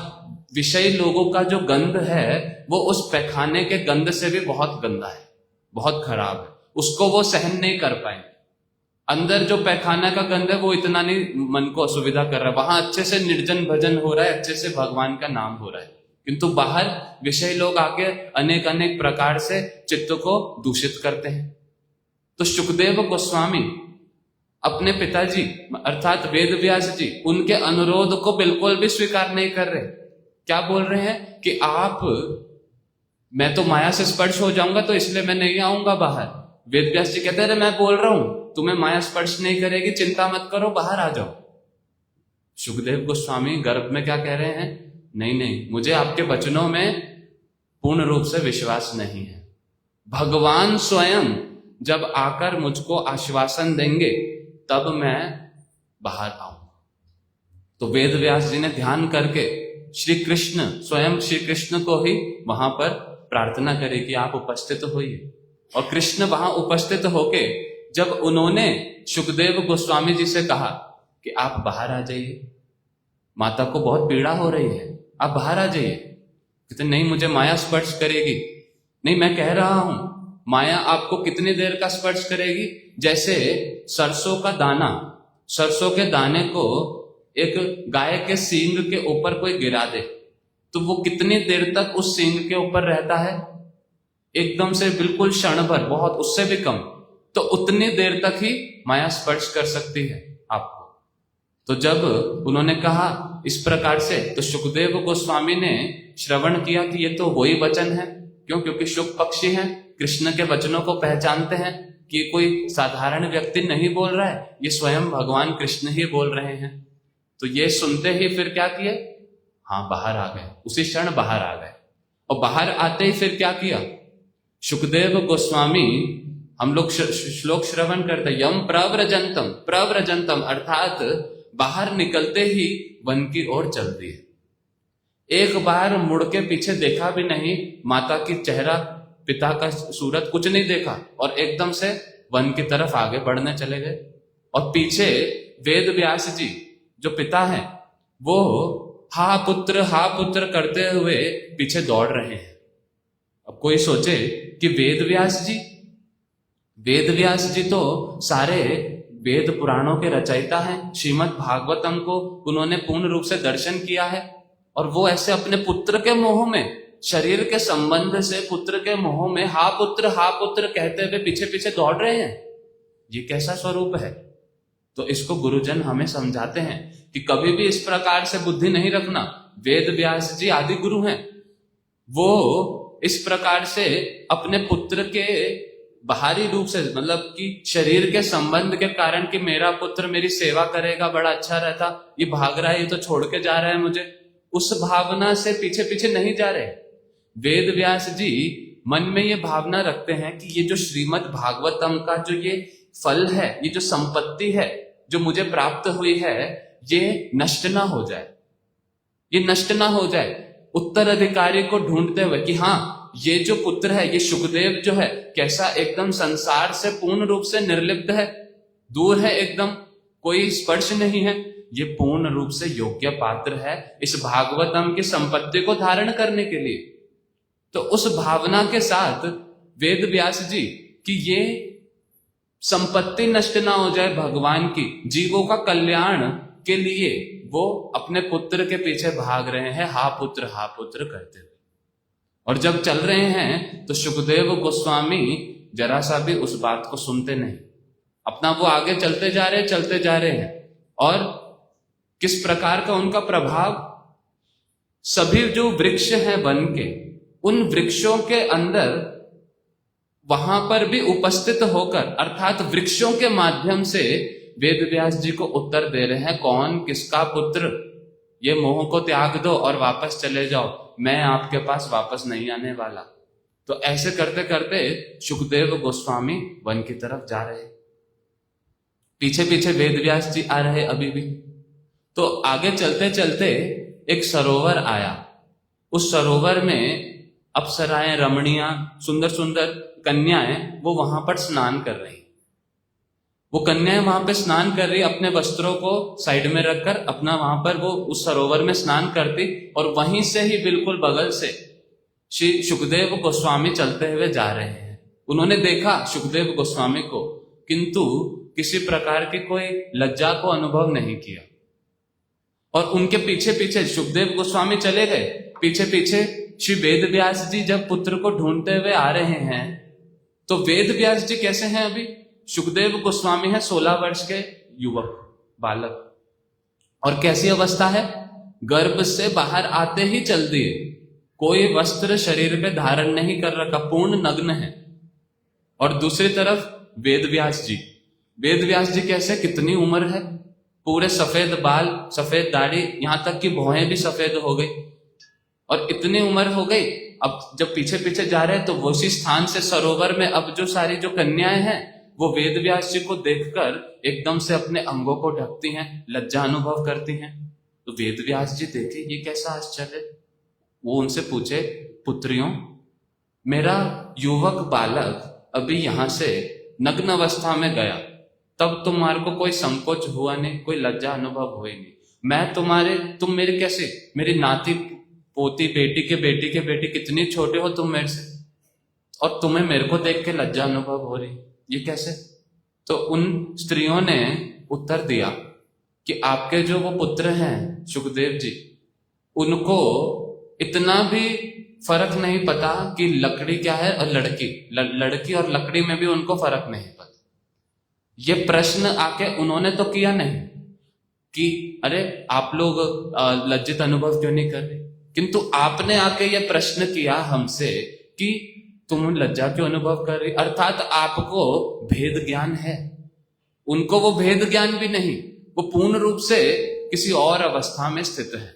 विषयी लोगों का जो गंध है वो उस पैखाने के गंध से भी बहुत गंदा है, बहुत खराब है, उसको वो सहन नहीं कर पाएंगे। अंदर जो पैखाना का गंध है वो इतना नहीं मन को असुविधा कर रहा है, वहां अच्छे से निर्जन भजन हो रहा है, अच्छे से भगवान का नाम हो रहा है। किंतु बाहर विषय लोग आके अनेक अनेक प्रकार से चित्त को दूषित करते हैं। तो सुखदेव गोस्वामी अपने पिताजी अर्थात वेद व्यास जी उनके अनुरोध को बिल्कुल भी स्वीकार नहीं कर रहे। क्या बोल रहे हैं कि मैं तो माया से स्पर्श हो जाऊंगा तो इसलिए मैं नहीं आऊंगा बाहर। वेद व्यास जी कहते हैं मैं बोल रहा हूं तुम्हें माया स्पर्श नहीं करेगी, चिंता मत करो, बाहर आ जाओ। सुखदेव गोस्वामी गर्भ में क्या कह रहे हैं? नहीं, मुझे आपके वचनों में पूर्ण रूप से विश्वास नहीं है। भगवान स्वयं जब आकर मुझको आश्वासन देंगे तब मैं बाहर आऊंगा। तो वेद व्यास जी ने ध्यान करके श्री कृष्ण, स्वयं श्री कृष्ण को ही वहां पर प्रार्थना करे कि आप उपस्थित होइए। और कृष्ण वहां उपस्थित होके जब उन्होंने सुखदेव गोस्वामी जी से कहा कि आप बाहर आ जाइए, माता को बहुत पीड़ा हो रही है, आप बाहर आ जाइए। कहते नहीं, मुझे माया स्पर्श करेगी। नहीं, मैं कह रहा हूं माया आपको कितनी देर का स्पर्श करेगी? जैसे सरसों का दाना, सरसों के दाने को एक गाय के सींग के ऊपर कोई गिरा दे तो वो कितनी देर तक उस सींग के ऊपर रहता है? एकदम से बिल्कुल क्षण भर, बहुत, उससे भी कम। तो उतनी देर तक ही माया स्पर्श कर सकती है आपको। तो जब उन्होंने कहा इस प्रकार से, तो सुखदेव गोस्वामी ने श्रवण किया कि ये तो वही वचन है। क्यों? क्योंकि शुक पक्षी हैं, कृष्ण के वचनों को पहचानते हैं कि कोई साधारण व्यक्ति नहीं बोल रहा है, ये स्वयं भगवान कृष्ण ही बोल रहे हैं। तो ये सुनते ही फिर क्या किए? हाँ, बाहर आ गए, उसी क्षण बाहर आ गए। और बाहर आते ही फिर क्या किया? सुखदेव गोस्वामी, हम लोग श्लोक श्रवण करते, यम प्रव्रजंतम, प्रव्रजंतम अर्थात बाहर निकलते ही वन की ओर चल दिए। एक बार मुड़ के पीछे देखा भी नहीं, माता की चेहरा, पिता का सूरत कुछ नहीं देखा और एकदम से वन की तरफ आगे बढ़ने चले गए। और पीछे वेद व्यास जी जो पिता हैं वो हा पुत्र करते हुए पीछे दौड़ रहे हैं। अब कोई सोचे कि वेद व्यास जी तो सारे वेद पुराणों के रचयिता हैं, श्रीमद् भागवतम को उन्होंने पूर्ण रूप से दर्शन किया है, और वो ऐसे अपने पुत्र के मोह में, शरीर के संबंध से पुत्र के मोह में हा पुत्र कहते हुए पीछे पीछे दौड़ रहे हैं। ये कैसा स्वरूप है? तो इसको गुरुजन हमें समझाते हैं कि कभी भी इस प्रकार से बुद्धि नहीं रखना। वेद व्यास जी आदि गुरु हैं, वो इस प्रकार से अपने पुत्र के बाहरी रूप से, मतलब कि शरीर के संबंध के कारण कि मेरा पुत्र मेरी सेवा करेगा, बड़ा अच्छा रहता, ये भाग रहा है, ये तो छोड़ के जा रहा है मुझे, उस भावना से पीछे पीछे नहीं जा रहे। वेद व्यास जी मन में ये भावना रखते हैं कि ये जो श्रीमद् भागवतम का जो ये फल है, ये जो संपत्ति है जो मुझे प्राप्त हुई है, ये नष्ट ना हो जाए, ये नष्ट ना हो जाए। उत्तराधिकारी को ढूंढते हुए कि हाँ, ये जो पुत्र है, ये सुखदेव जो है, कैसा एकदम संसार से पूर्ण रूप से निर्लिप्त है, दूर है, एकदम कोई स्पर्श नहीं है, ये पूर्ण रूप से योग्य पात्र है इस भागवतम की संपत्ति को धारण करने के लिए। तो उस भावना के साथ वेद व्यास जी कि ये संपत्ति नष्ट ना हो जाए भगवान की, जीवों का कल्याण के लिए वो अपने पुत्र के पीछे भाग रहे हैं, हा पुत्र करते हुए। और जब चल रहे हैं तो सुखदेव गोस्वामी जरा सा भी उस बात को सुनते नहीं, अपना वो आगे चलते जा रहे हैं। और किस प्रकार का उनका प्रभाव, सभी जो वृक्ष हैं वन के, उन वृक्षों के अंदर वहां पर भी उपस्थित होकर अर्थात वृक्षों के माध्यम से वेद व्यास जी को उत्तर दे रहे हैं, कौन किसका पुत्र, ये मोह को त्याग दो और वापस चले जाओ, मैं आपके पास वापस नहीं आने वाला। तो ऐसे करते करते सुखदेव गोस्वामी वन की तरफ जा रहे, पीछे पीछे वेद व्यास जी आ रहे अभी भी। तो आगे चलते चलते एक सरोवर आया, उस सरोवर में अप्सराएं, रमणियां, सुंदर सुंदर कन्याएं वो वहां पर स्नान कर रही। वो कन्याएं वहां पे स्नान कर रही, अपने वस्त्रों को साइड में रखकर अपना वहां पर वो उस सरोवर में स्नान करती, और वहीं से ही बिल्कुल बगल से श्री सुखदेव गोस्वामी चलते हुए जा रहे हैं। उन्होंने देखा सुखदेव गोस्वामी को, किंतु किसी प्रकार की कोई लज्जा को अनुभव नहीं किया, और उनके पीछे पीछे सुखदेव गोस्वामी चले गए। पीछे पीछे श्री वेद व्यास जी जब पुत्र को ढूंढते हुए आ रहे हैं, तो वेद व्यास जी कैसे हैं अभी? सुखदेव गोस्वामी है 16 वर्ष के युवक, बालक, और कैसी अवस्था है? गर्भ से बाहर आते ही चल दिए, कोई वस्त्र शरीर पे धारण नहीं कर रखा, पूर्ण नग्न है। और दूसरी तरफ वेद व्यास जी, वेद व्यास जी कैसे, कितनी उम्र है, पूरे सफेद बाल, सफेद दाढ़ी, यहां तक कि भौहें भी सफेद हो गई, और इतनी उम्र हो गई। अब जब पीछे पीछे जा रहे हैं तो उसी स्थान से सरोवर में अब जो सारी जो कन्याएं हैं वो वेद व्यास जी को देखकर एकदम से अपने अंगों को ढकती हैं, लज्जा अनुभव करती हैं। तो वेद व्यास जी देखे ये कैसा आश्चर्य, वो उनसे पूछे, पुत्रियों, मेरा युवक बालक अभी यहां से नग्न अवस्था में गया, तब तुम्हारे को कोई संकोच हुआ नहीं, कोई लज्जा अनुभव हुई नहीं। मैं तुम मेरे कैसे, मेरी नाती पोती, बेटी के बेटी कितनी छोटे हो तुम मेरे से, और तुम्हें मेरे को देख के लज्जा अनुभव हो रही, ये कैसे? तो उन स्त्रियों ने उत्तर दिया कि आपके जो वो पुत्र हैं सुखदेव जी, उनको इतना भी फर्क नहीं पता कि लकड़ी क्या है और लड़की और लकड़ी में भी उनको फर्क नहीं पता। ये प्रश्न आके उन्होंने तो किया नहीं कि अरे आप लोग लज्जित अनुभव क्यों नहीं कर रहे, किंतु आपने आके ये प्रश्न किया हमसे कि तुम लज्जा क्यों अनुभव कर रही, अर्थात आपको भेद ज्ञान है, उनको वो भेद ज्ञान भी नहीं, वो पूर्ण रूप से किसी और अवस्था में स्थित है।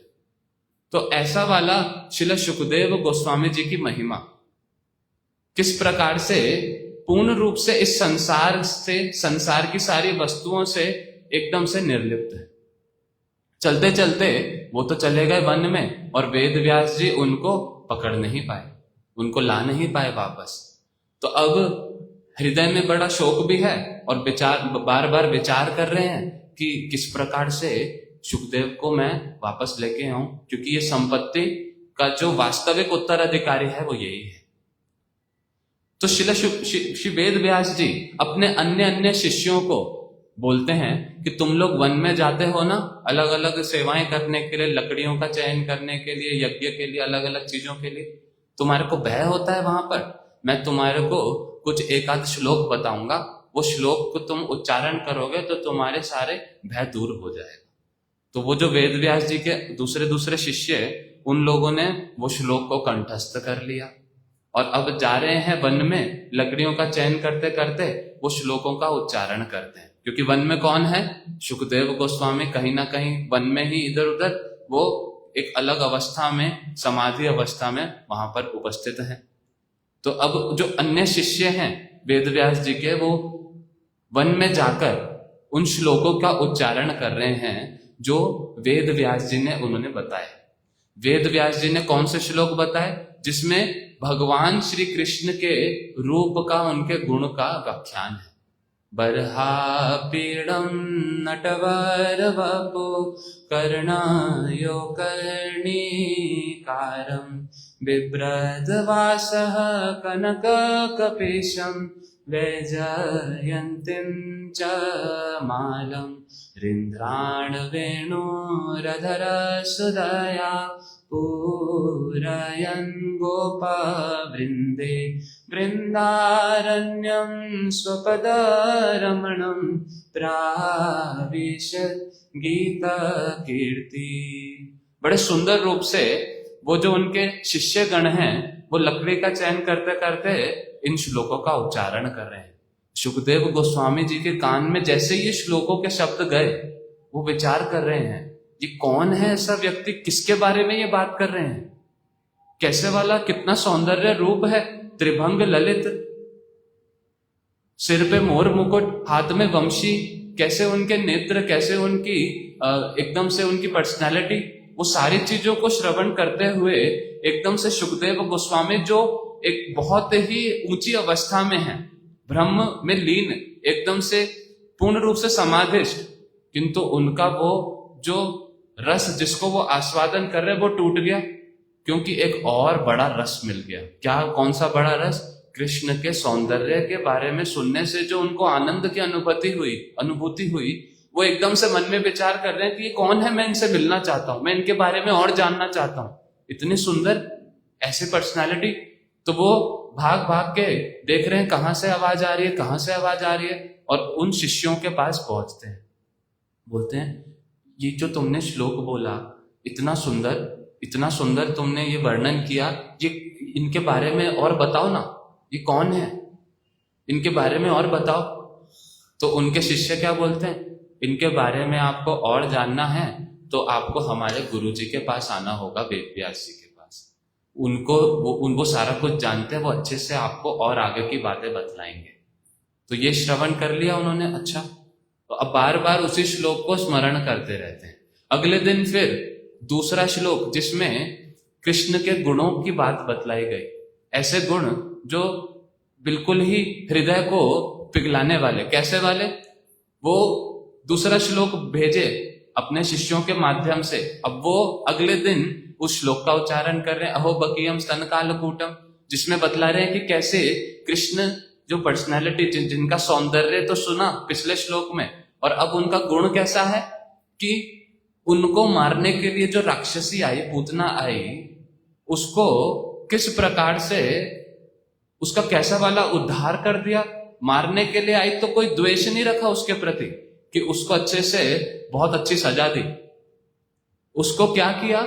तो ऐसा वाला श्रील सुखदेव गोस्वामी जी की महिमा किस प्रकार से पूर्ण रूप से इस संसार से, संसार की सारी वस्तुओं से एकदम से निर्लिप्त है। चलते चलते वो तो चले गए वन में, और वेद व्यास जी उनको पकड़ नहीं पाए, उनको ला नहीं पाए वापस। तो अब हृदय में बड़ा शोक भी है, और बार बार विचार कर रहे हैं कि किस प्रकार से सुखदेव को मैं वापस लेके आऊं, क्योंकि ये संपत्ति का जो वास्तविक उत्तराधिकारी है वो यही है। तो श्री वेद व्यास जी अपने अन्य शिष्यों को बोलते हैं कि तुम लोग वन में जाते हो ना, अलग अलग सेवाएं करने के लिए, लकड़ियों का चयन करने के लिए, यज्ञ के लिए, अलग अलग चीजों के लिए, तुम्हारे को भय होता है वहां पर। मैं तुम्हारे को कुछ एक आध श्लोक बताऊंगा, वो श्लोक को तुम उच्चारण करोगे तो तुम्हारे सारे भय दूर हो जाएगा। तो वो जो वेद व्यास जी के दूसरे शिष्य, उन लोगों ने वो श्लोक को कंठस्थ कर लिया, और अब जा रहे हैं वन में, लकड़ियों का चयन करते करते वो श्लोकों का उच्चारण करते हैं। क्योंकि वन में कौन है? सुखदेव गोस्वामी कहीं ना कहीं वन में ही इधर उधर वो एक अलग अवस्था में, समाधि अवस्था में वहां पर उपस्थित है। तो अब जो अन्य शिष्य हैं वेद व्यास जी के, वो वन में जाकर उन श्लोकों का उच्चारण कर रहे हैं जो वेद व्यास जी ने उन्होंने बताए। वेद व्यास जी ने कौन से श्लोक बताए? जिसमें भगवान श्री कृष्ण के रूप का, उनके गुण का व्याख्यान है। बर्हा पीड़म नटवर वपु कर्णायो कर्णीकारं बिभ्रद्वासः कनक कपीशं वैजयन्तीं च मालं रिन्द्राण वेणुरधर सुदया पूरयन् गोपवृन्दे वृन्दारण्यं स्वपदरमणं प्राविशत् गीतकीर्ति। बड़े सुंदर रूप से वो जो उनके शिष्यगण हैं वो लकड़ी का चयन करते करते इन श्लोकों का उच्चारण कर रहे हैं। सुखदेव गोस्वामी जी के कान में जैसे ये श्लोकों के शब्द गए, वो विचार कर रहे हैं ये कौन है ऐसा व्यक्ति, किसके बारे में ये बात कर रहे हैं, कैसे वाला, कितना सौंदर्य रूप है, त्रिभंग ललित, सिर पे मोर मुकुट, हाथ में वंशी, कैसे उनके नेत्र, कैसे उनकी एकदम से उनकी पर्सनालिटी, वो सारी चीजों को श्रवण करते हुए एकदम से सुखदेव गोस्वामी जो एक बहुत ही ऊंची अवस्था में है, ब्रह्म में लीन, एकदम से पूर्ण रूप से समाधिष्ठ, किंतु उनका वो जो रस जिसको वो आस्वादन कर रहे वो टूट गया, क्योंकि एक और बड़ा रस मिल गया। क्या, कौन सा बड़ा रस? कृष्ण के सौंदर्य के बारे में सुनने से जो उनको आनंद की अनुभूति हुई, वो एकदम से मन में विचार कर रहे हैं कि ये कौन है, मैं इनसे मिलना चाहता हूं, मैं इनके बारे में और जानना चाहता हूं, इतनी सुंदर ऐसी पर्सनालिटी। तो वो भाग भाग के देख रहे हैं कहां से आवाज आ रही है, कहां से आवाज आ रही है, और उन शिष्यों के पास पहुंचते हैं, बोलते हैं ये जो तुमने श्लोक बोला इतना सुंदर तुमने ये वर्णन किया, ये इनके बारे में और बताओ ना, ये कौन है, इनके बारे में और बताओ। तो उनके शिष्य क्या बोलते हैं, इनके बारे में आपको और जानना है तो आपको हमारे गुरुजी के पास आना होगा, वेद व्यास जी के पास। वो सारा कुछ जानते हैं, वो अच्छे से आपको और आगे की बातें बतलाएंगे। तो ये श्रवण कर लिया उन्होंने, अच्छा, तो अब बार बार उसी श्लोक को स्मरण करते रहते हैं। अगले दिन फिर दूसरा श्लोक जिसमें कृष्ण के गुणों की बात बतलाई गई, ऐसे गुण जो बिल्कुल ही हृदय को पिघलाने वाले, कैसे वाले, वो दूसरा श्लोक भेजे अपने शिष्यों के माध्यम से। अब वो अगले दिन उस श्लोक का उच्चारण कर रहे हैं, अहो बकीयम स्तन कालकूटम, जिसमें बतला रहे हैं कि कैसे कृष्ण जो पर्सनैलिटी, जिनका सौंदर्य तो सुना पिछले श्लोक में, और अब उनका गुण कैसा है कि उनको मारने के लिए जो राक्षसी आई, पूतना आई, उसको किस प्रकार से उसका कैसा वाला उद्धार कर दिया। मारने के लिए आई तो कोई द्वेष नहीं रखा उसके प्रति, कि उसको अच्छे से बहुत अच्छी सजा दी। उसको क्या किया,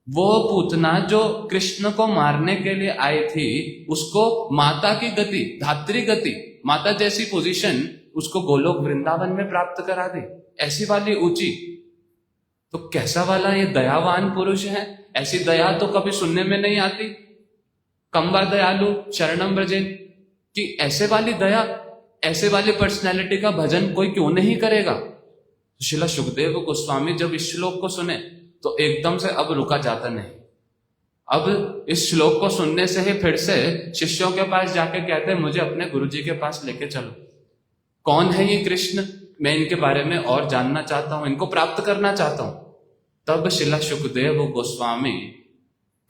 वो पूतना जो कृष्ण को मारने के लिए आई थी, उसको माता की गति, धात्री गति, माता जैसी पोजीशन उसको गोलोक वृंदावन में प्राप्त करा दी, ऐसी वाली ऊंची। तो कैसा वाला ये दयावान पुरुष है, ऐसी दया तो कभी सुनने में नहीं आती। कम्बा दयालु शरणम ब्रजे, कि ऐसे वाली दया, ऐसे वाली पर्सनैलिटी का भजन कोई क्यों नहीं करेगा। तो श्रील सुखदेव गोस्वामी जब इस श्लोक को सुने तो एकदम से अब रुका जाता नहीं, अब इस श्लोक को सुनने से ही फिर से शिष्यों के पास जाके कहते हैं, मुझे अपने गुरुजी के पास लेके चलो, कौन है ये कृष्ण, मैं इनके बारे में और जानना चाहता हूं, इनको प्राप्त करना चाहता हूं। तब श्रील सुखदेव गोस्वामी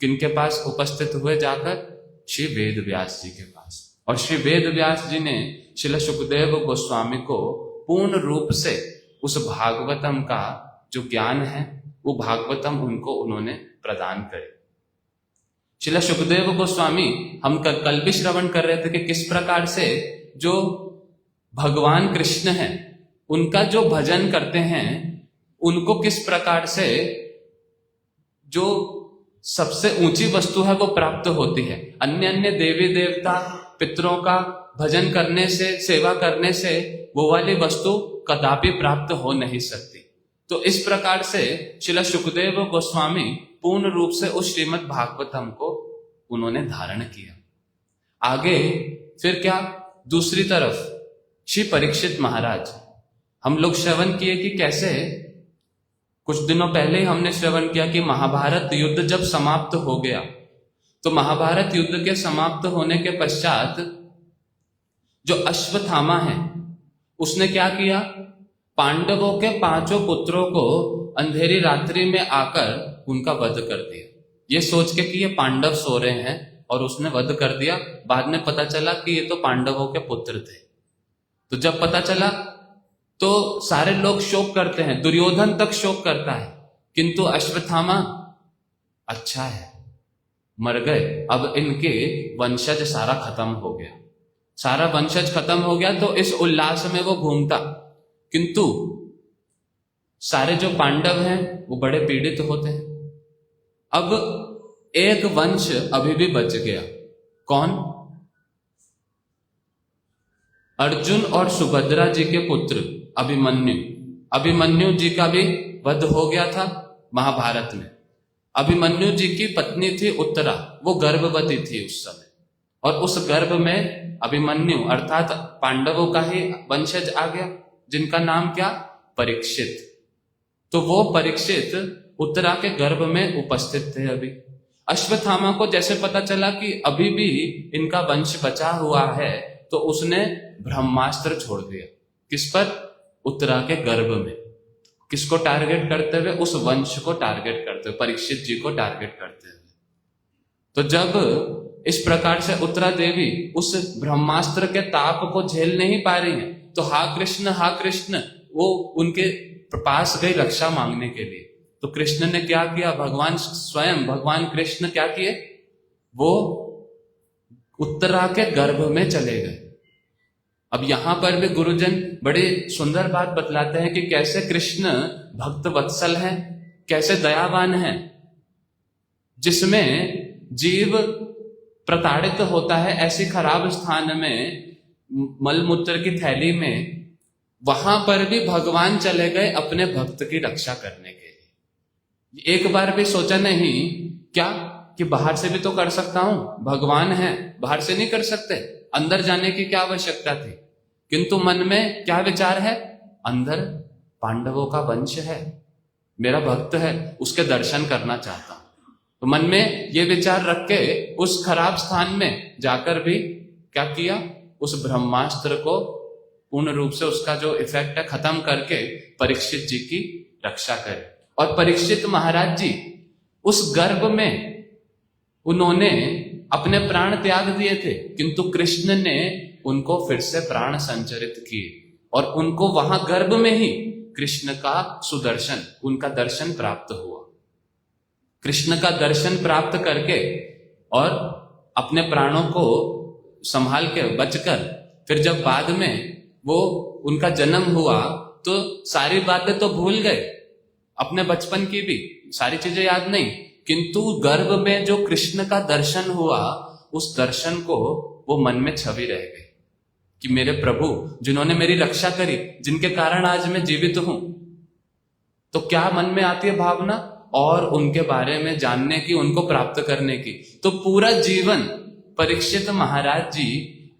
किनके पास उपस्थित हुए, जाकर श्री वेद व्यास जी के पास। और श्री वेद व्यास जी ने श्रील सुखदेव गोस्वामी को पूर्ण रूप से उस भागवतम का जो ज्ञान है, वो भागवतम उन्होंने प्रदान करे। श्रील सुखदेव गोस्वामी, हम कल भी श्रवण कर रहे थे कि किस प्रकार से जो भगवान कृष्ण है उनका जो भजन करते हैं, उनको किस प्रकार से जो सबसे ऊंची वस्तु है वो प्राप्त होती है। अन्य देवी देवता पितरों का भजन करने से, सेवा करने से वो वाली वस्तु कदापि प्राप्त हो नहीं सकती। तो इस प्रकार से श्रील सुखदेव गोस्वामी पूर्ण रूप से उस श्रीमद् भागवतम को उन्होंने धारण किया। आगे फिर क्या, दूसरी तरफ श्री परीक्षित महाराज, हम लोग श्रवण किए कि कैसे कुछ दिनों पहले हमने श्रवण किया कि महाभारत युद्ध जब समाप्त हो गया, तो महाभारत युद्ध के समाप्त होने के पश्चात जो अश्वत्थामा है उसने क्या किया, पांडवों के 5 पुत्रों को अंधेरी रात्रि में आकर उनका वध कर दिया, ये सोच के कि ये पांडव सो रहे हैं, और उसने वध कर दिया। बाद में पता चला कि ये तो पांडवों के पुत्र थे। तो जब पता चला तो सारे लोग शोक करते हैं, दुर्योधन तक शोक करता है, किंतु अश्वत्थामा अच्छा है, मर गए, अब इनके वंशज सारा खत्म हो गया, सारा वंशज खत्म हो गया। तो इस उल्लास में वो घूमता, किंतु सारे जो पांडव हैं वो बड़े पीड़ित होते हैं। अब एक वंश अभी भी बच गया। कौन? अर्जुन और सुभद्रा जी के पुत्र अभिमन्यु। अभिमन्यु जी का भी वध हो गया था महाभारत में। अभिमन्यु जी की पत्नी थी उत्तरा, वो गर्भवती थी उस समय, और उस गर्भ में अभिमन्यु अर्थात पांडवों का ही वंशज आ गया, जिनका नाम क्या? परीक्षित। तो वो परीक्षित उत्तरा के गर्भ में उपस्थित थे। अभी अश्वत्थामा को जैसे पता चला कि अभी भी इनका वंश बचा हुआ है, तो उसने ब्रह्मास्त्र छोड़ दिया। किस पर? उत्तरा के गर्भ में। किसको टारगेट करते हुए? उस वंश को टारगेट करते हुए, परीक्षित जी को टारगेट करते हुए। तो जब इस प्रकार से उत्तरा देवी उस ब्रह्मास्त्र के ताप को झेल नहीं पा रही है, तो हा कृष्ण वो उनके पास गई रक्षा मांगने के लिए। तो कृष्ण ने क्या किया? भगवान स्वयं, भगवान कृष्ण क्या किए? वो उत्तरा के गर्भ में चले गए। अब यहां पर भी गुरुजन बड़े सुंदर बात बतलाते हैं कि कैसे कृष्ण भक्त वत्सल है, कैसे दयावान है, जिसमें जीव प्रताड़ित होता है ऐसी खराब स्थान में, मलमूत्र की थैली में, वहां पर भी भगवान चले गए अपने भक्त की रक्षा करने के लिए। एक बार भी सोचा नहीं क्या कि बाहर से भी तो कर सकता हूं, भगवान है, बाहर से नहीं कर सकते, अंदर जाने की क्या आवश्यकता थी? किंतु मन में क्या विचार है? अंदर पांडवों का वंश है, मेरा भक्त है, उसके दर्शन करना चाहता हूं। तो मन में ये विचार रख के उस खराब स्थान में जाकर भी क्या किया? उस ब्रह्मास्त्र को पूर्ण रूप से उसका जो इफेक्ट है खत्म करके परीक्षित जी की रक्षा करे। और परीक्षित महाराज जी उस गर्भ में उन्होंने अपने प्राण त्याग दिए थे, किंतु कृष्ण ने उनको फिर से प्राण संचरित किए और उनको वहां गर्भ में ही कृष्ण का सुदर्शन, उनका दर्शन प्राप्त हुआ। कृष्ण का दर्शन प्राप्त करके और अपने प्राणों को संभाल के बचकर फिर जब बाद में वो उनका जन्म हुआ तो सारी बातें तो भूल गए, अपने बचपन की भी सारी चीजें याद नहीं, किंतु गर्भ में जो कृष्ण का दर्शन हुआ उस दर्शन को वो मन में छवि रह गई कि मेरे प्रभु जिन्होंने मेरी रक्षा करी, जिनके कारण आज मैं जीवित हूं, तो क्या मन में आती है भावना? और उनके बारे में जानने की, उनको प्राप्त करने की। तो पूरा जीवन परीक्षित महाराज जी,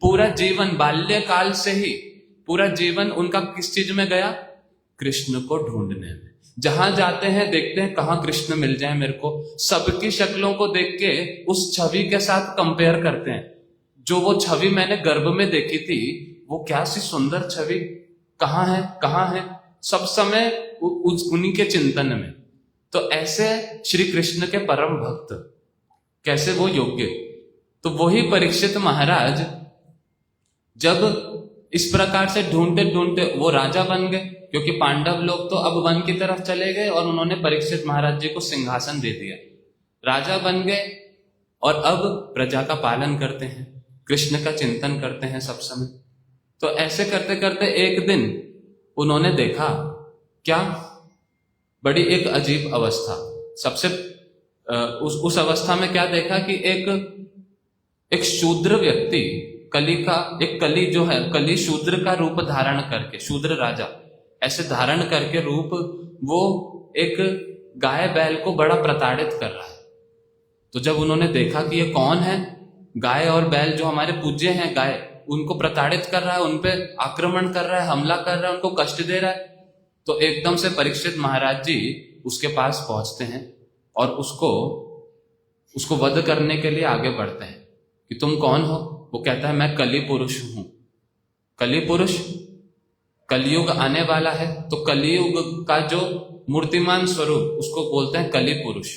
पूरा जीवन बाल्यकाल से ही पूरा जीवन उनका किस चीज में गया? कृष्ण को ढूंढने में। जहां जाते हैं देखते हैं कहां कृष्ण मिल जाए मेरे को, सबकी शक्लों को देख के उस छवि के साथ कंपेयर करते हैं। जो वो छवि मैंने गर्भ में देखी थी, वो क्या सी सुंदर छवि, कहां है कहां है, सब समय उन्हीं के चिंतन में। तो ऐसे श्री कृष्ण के परम भक्त, कैसे वो योग्य। तो वही परीक्षित महाराज जब इस प्रकार से ढूंढते ढूंढते वो राजा बन गए, क्योंकि पांडव लोग तो अब वन की तरफ चले गए और उन्होंने परीक्षित महाराज जी को सिंहासन दे दिया, राजा बन गए और अब प्रजा का पालन करते हैं, कृष्ण का चिंतन करते हैं सब समय। तो ऐसे करते करते एक दिन उन्होंने देखा क्या? बड़ी एक अजीब अवस्था। सबसे उस अवस्था में क्या देखा कि एक शूद्र व्यक्ति, कली जो है, कली शूद्र का रूप धारण करके, शूद्र राजा ऐसे धारण करके रूप, वो एक गाय बैल को बड़ा प्रताड़ित कर रहा है। तो जब उन्होंने देखा कि ये कौन है, गाय और बैल जो हमारे पूज्य हैं, गाय, उनको प्रताड़ित कर रहा है, उनपे आक्रमण कर रहा है, हमला कर रहा है, उनको कष्ट दे रहा है, तो एकदम से परीक्षित महाराज जी उसके पास पहुंचते हैं और उसको वध करने के लिए आगे बढ़ते हैं कि तुम कौन हो? वो कहता है मैं कली पुरुष हूं। कली पुरुष, कलियुग आने वाला है, तो कलियुग का जो मूर्तिमान स्वरूप उसको बोलते हैं कली पुरुष।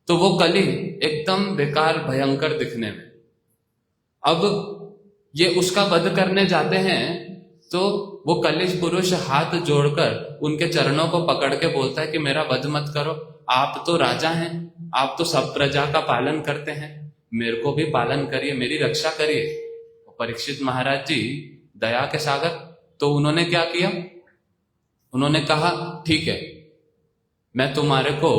तो वो कली एकदम बेकार भयंकर दिखने में। अब ये उसका वध करने जाते हैं तो वो कली पुरुष हाथ जोड़कर उनके चरणों को पकड़ के बोलता है कि मेरा वध मत करो, आप तो राजा हैं, आप तो सब प्रजा का पालन करते हैं, मेरे को भी पालन करिए, मेरी रक्षा करिए। परीक्षित महाराज जी दया के सागर, तो उन्होंने क्या किया? उन्होंने कहा ठीक है, मैं तुम्हारे को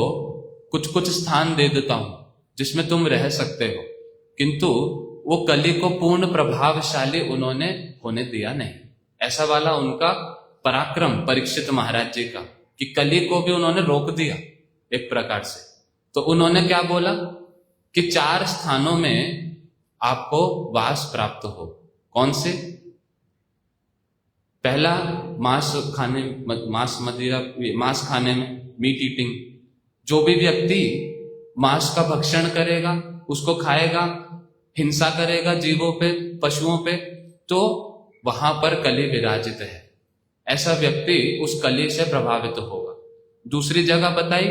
कुछ कुछ स्थान दे देता हूं, जिसमें तुम रह सकते हो, किंतु वो कली को पूर्ण प्रभावशाली उन्होंने होने दिया नहीं। ऐसा वाला उनका पराक्रम परीक्षित महाराज जी का कि कली को भी उन्होंने रोक दिया एक प्रकार से। तो उन्होंने क्या बोला कि 4 स्थानों में आपको वास प्राप्त हो। कौन से? पहला, मांस खाने में, मीट ईटिंग। जो भी व्यक्ति मांस का भक्षण करेगा, उसको खाएगा, हिंसा करेगा जीवों पे, पशुओं पे, तो वहां पर कली विराजित है। ऐसा व्यक्ति उस कली से प्रभावित होगा। दूसरी जगह बताई,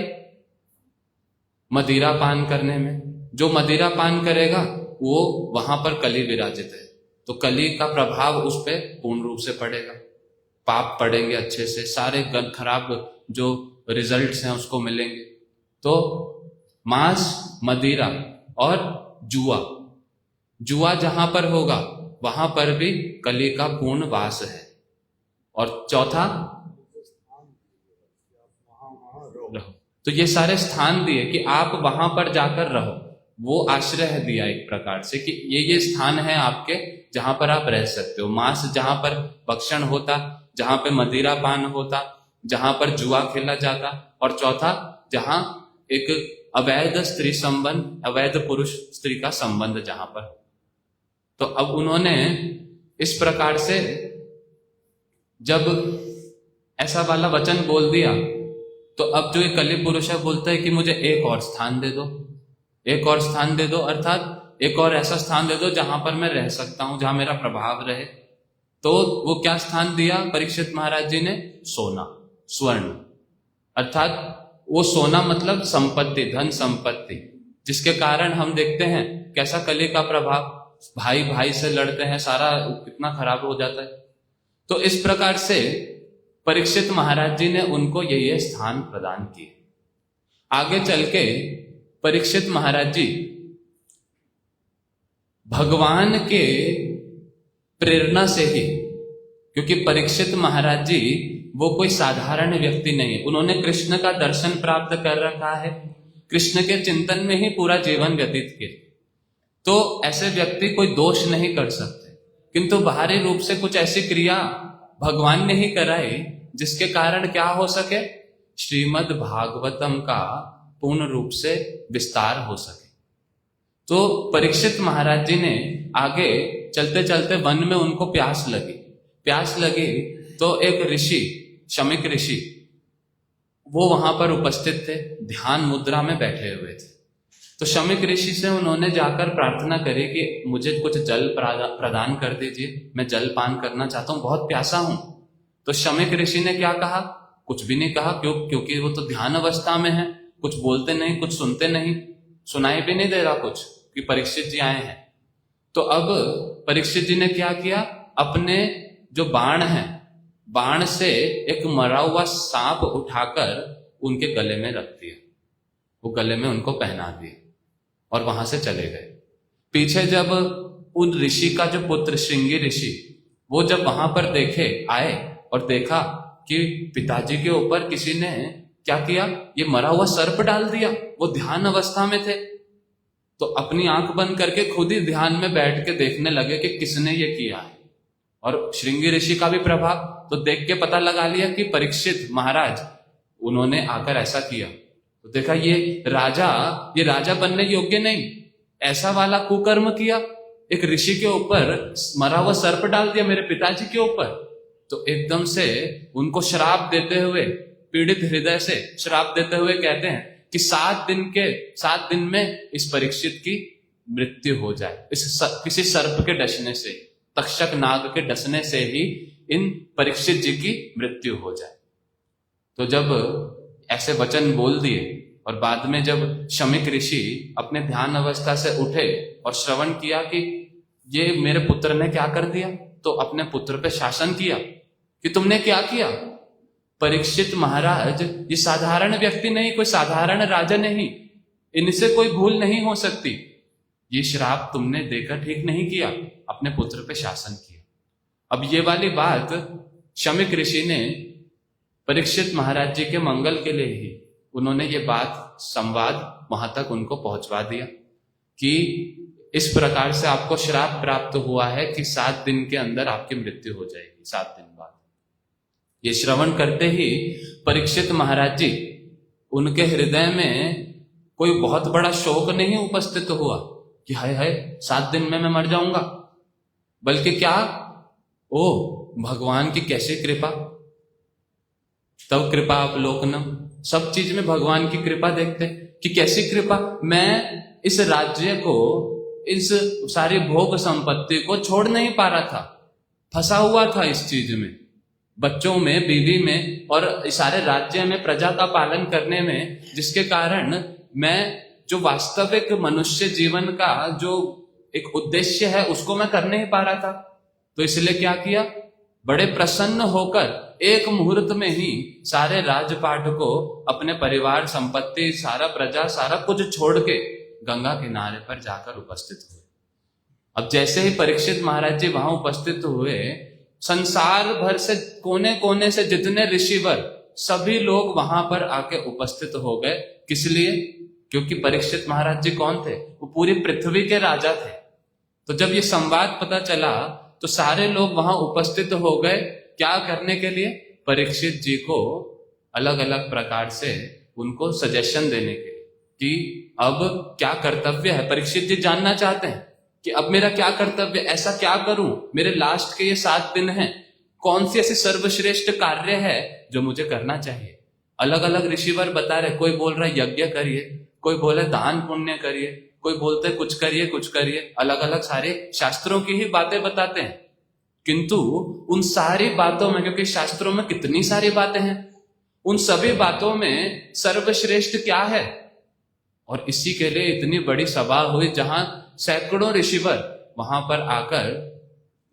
मदिरा पान करने में। जो मदिरा पान करेगा वो वहां पर कली विराजित है, तो कली का प्रभाव उस पर पूर्ण रूप से पड़ेगा, पाप पड़ेंगे अच्छे से, सारे खराब जो रिजल्ट्स हैं उसको मिलेंगे। तो मांस, मदिरा और जुआ जहां पर होगा वहां पर भी कली का पूर्ण वास है। और चौथा, रहो। तो ये सारे स्थान दिए कि आप वहां पर जाकर रहो, वो आश्रय दिया एक प्रकार से कि ये स्थान है आपके जहां पर आप रह सकते हो। मांस जहां पर भक्षण होता, जहां पे मदिरा पान होता, जहां पर जुआ खेला जाता, और चौथा जहां एक अवैध स्त्री संबंध, अवैध पुरुष स्त्री का संबंध जहां पर। तो अब उन्होंने इस प्रकार से जब ऐसा वाला वचन बोल दिया, तो अब जो ये कली पुरुष है बोलता है कि मुझे एक और स्थान दे दो, एक और स्थान दे दो, अर्थात एक और ऐसा स्थान दे दो जहां पर मैं रह सकता हूं, जहां मेरा प्रभाव रहे। तो वो क्या स्थान दिया परीक्षित महाराज जी ने? सोना, स्वर्ण। अर्थात वो सोना मतलब संपत्ति, धन संपत्ति, जिसके कारण हम देखते हैं कैसा कली का प्रभाव, भाई भाई से लड़ते हैं, सारा कितना खराब हो जाता है। तो इस प्रकार से परीक्षित महाराज जी ने उनको ये स्थान प्रदान किए। आगे चल के परीक्षित महाराज जी भगवान के प्रेरणा से ही, क्योंकि परीक्षित महाराज जी वो कोई साधारण व्यक्ति नहीं है, उन्होंने कृष्ण का दर्शन प्राप्त कर रखा है, कृष्ण के चिंतन में ही पूरा जीवन व्यतीत किया। तो ऐसे व्यक्ति कोई दोष नहीं कर सकते, किंतु बाहरी रूप से कुछ ऐसी क्रिया भगवान ने ही कराई जिसके कारण क्या हो सके, श्रीमद् भागवतम का पूर्ण रूप से विस्तार हो सके। तो परीक्षित महाराज जी ने आगे चलते चलते वन में उनको प्यास लगी तो एक ऋषि, शमिक ऋषि, वो वहां पर उपस्थित थे, ध्यान मुद्रा में बैठे हुए थे। तो शमिक ऋषि से उन्होंने जाकर प्रार्थना करी कि मुझे कुछ जल प्रदान कर दीजिए, मैं जल पान करना चाहता हूं, बहुत प्यासा हूं। तो शमिक ऋषि ने क्या कहा? कुछ भी नहीं कहा, क्योंकि वो तो ध्यान अवस्था में है, कुछ बोलते नहीं, कुछ सुनते नहीं, सुनाई भी नहीं दे रहा कुछ कि परीक्षित जी आए हैं। तो अब परीक्षित जी ने क्या किया, अपने जो बाण है, बाण से एक मरा हुआ सांप उठाकर उनके गले में रख दिया, वो गले में उनको पहना दिया और वहां से चले गए। पीछे जब उन ऋषि का जो पुत्र श्रृंगी ऋषि, वो जब वहां पर आए और देखा कि पिताजी के ऊपर किसी ने क्या किया, ये मरा हुआ सर्प डाल दिया, वो ध्यान अवस्था में थे, तो अपनी आंख बंद करके खुद ही ध्यान में बैठ के देखने लगे कि किसने ये किया है। और श्रृंगी ऋषि का भी प्रभाव, तो देख के पता लगा लिया कि परीक्षित महाराज उन्होंने आकर ऐसा किया। तो देखा ये राजा बनने योग्य नहीं, ऐसा वाला कुकर्म किया, एक ऋषि के ऊपर मरा हुआ सर्प डाल दिया, मेरे पिताजी के ऊपर। तो एकदम से उनको श्राप देते हुए, पीड़ित हृदय से श्राप देते हुए कहते हैं कि 7 दिन में इस परीक्षित की मृत्यु हो जाए, किसी सर्प के डसने से, तक्षक नाग के डसने से ही इन परीक्षित जी की मृत्यु हो जाए। तो जब ऐसे वचन बोल दिए और बाद में जब शमिक ऋषि अपने ध्यान अवस्था से उठे और श्रवण किया कि ये मेरे पुत्र ने क्या कर दिया, तो अपने पुत्र पे शासन किया कि तुमने क्या किया। परीक्षित महाराज ये साधारण व्यक्ति नहीं, कोई साधारण राजा नहीं, इनसे कोई भूल नहीं हो सकती, ये श्राप तुमने देकर ठीक नहीं किया, अपने पुत्र पे शासन किया। अब ये वाली बात शमिक ऋषि ने परीक्षित महाराज जी के मंगल के लिए ही उन्होंने ये बात संवाद वहां तक उनको पहुंचवा दिया कि इस प्रकार से आपको श्राप प्राप्त हुआ है कि 7 दिन के अंदर आपकी मृत्यु हो जाएगी, 7 दिन बाद। ये श्रवण करते ही परीक्षित महाराज जी, उनके हृदय में कोई बहुत बड़ा शोक नहीं उपस्थित हुआ कि हाय हाय 7 दिन में मैं मर जाऊंगा, बल्कि क्या, ओ भगवान की कैसी कृपा, तब कृपा अवलोकनम, सब चीज में भगवान की कृपा देखते कि कैसी कृपा, मैं इस राज्य को, इस सारी भोग संपत्ति को छोड़ नहीं पा रहा था, फंसा हुआ था इस चीज में, बच्चों में, बीवी में और सारे राज्य में प्रजा का पालन करने में, जिसके कारण मैं जो वास्तविक मनुष्य जीवन का जो एक उद्देश्य है उसको मैं कर नहीं पा रहा था। तो इसलिए क्या किया, बड़े प्रसन्न होकर एक मुहूर्त में ही सारे राजपाट को, अपने परिवार, संपत्ति, सारा प्रजा, सारा कुछ छोड़ के गंगा किनारे पर जाकर उपस्थित हुए। अब जैसे ही परीक्षित महाराज जी वहां उपस्थित हुए, संसार भर से कोने कोने से जितने ऋषिवर, सभी लोग वहां पर आके उपस्थित हो गए। किस लिए? क्योंकि परीक्षित महाराज जी कौन थे? वो पूरी पृथ्वी के राजा थे। तो जब ये संवाद पता चला तो सारे लोग वहां उपस्थित हो गए। क्या करने के लिए? परीक्षित जी को अलग अलग प्रकार से उनको सजेशन देने के लिए कि अब क्या कर्तव्य है। परीक्षित जी जानना चाहते हैं कि अब मेरा क्या कर्तव्य, ऐसा क्या करूं, मेरे लास्ट के ये 7 दिन हैं, कौन सी ऐसी सर्वश्रेष्ठ कार्य है जो मुझे करना चाहिए। अलग अलग ऋषिवर बता रहे, कोई बोल रहा है यज्ञ करिए, कोई बोले दान पुण्य करिए, कोई बोलते कुछ करिए कुछ करिए, अलग अलग सारे शास्त्रों की ही बातें बताते हैं। किंतु उन सारी बातों में, क्योंकि शास्त्रों में कितनी सारी बातें हैं, उन सभी बातों में सर्वश्रेष्ठ क्या है, और इसी के लिए इतनी बड़ी सभा हुई जहां सैकड़ों ऋषिवर वहां पर आकर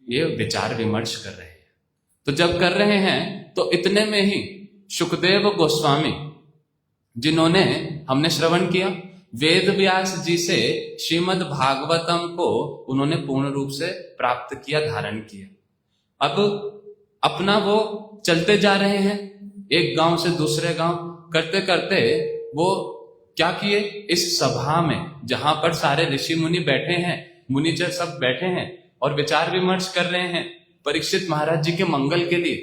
ये विचार विमर्श कर रहे हैं। तो जब कर रहे हैं तो इतने में ही शुकदेव गोस्वामी, जिन्होंने हमने श्रवण किया वेद व्यास जी से श्रीमद् भागवतम को, उन्होंने पूर्ण रूप से प्राप्त किया, धारण किया। अब अपना वो चलते जा रहे हैं, एक गांव से दूसरे गांव करते करते वो क्या किए, इस सभा में जहां पर सारे ऋषि मुनि बैठे हैं, मुनिजन सब बैठे हैं और विचार विमर्श कर रहे हैं परीक्षित महाराज जी के मंगल के लिए,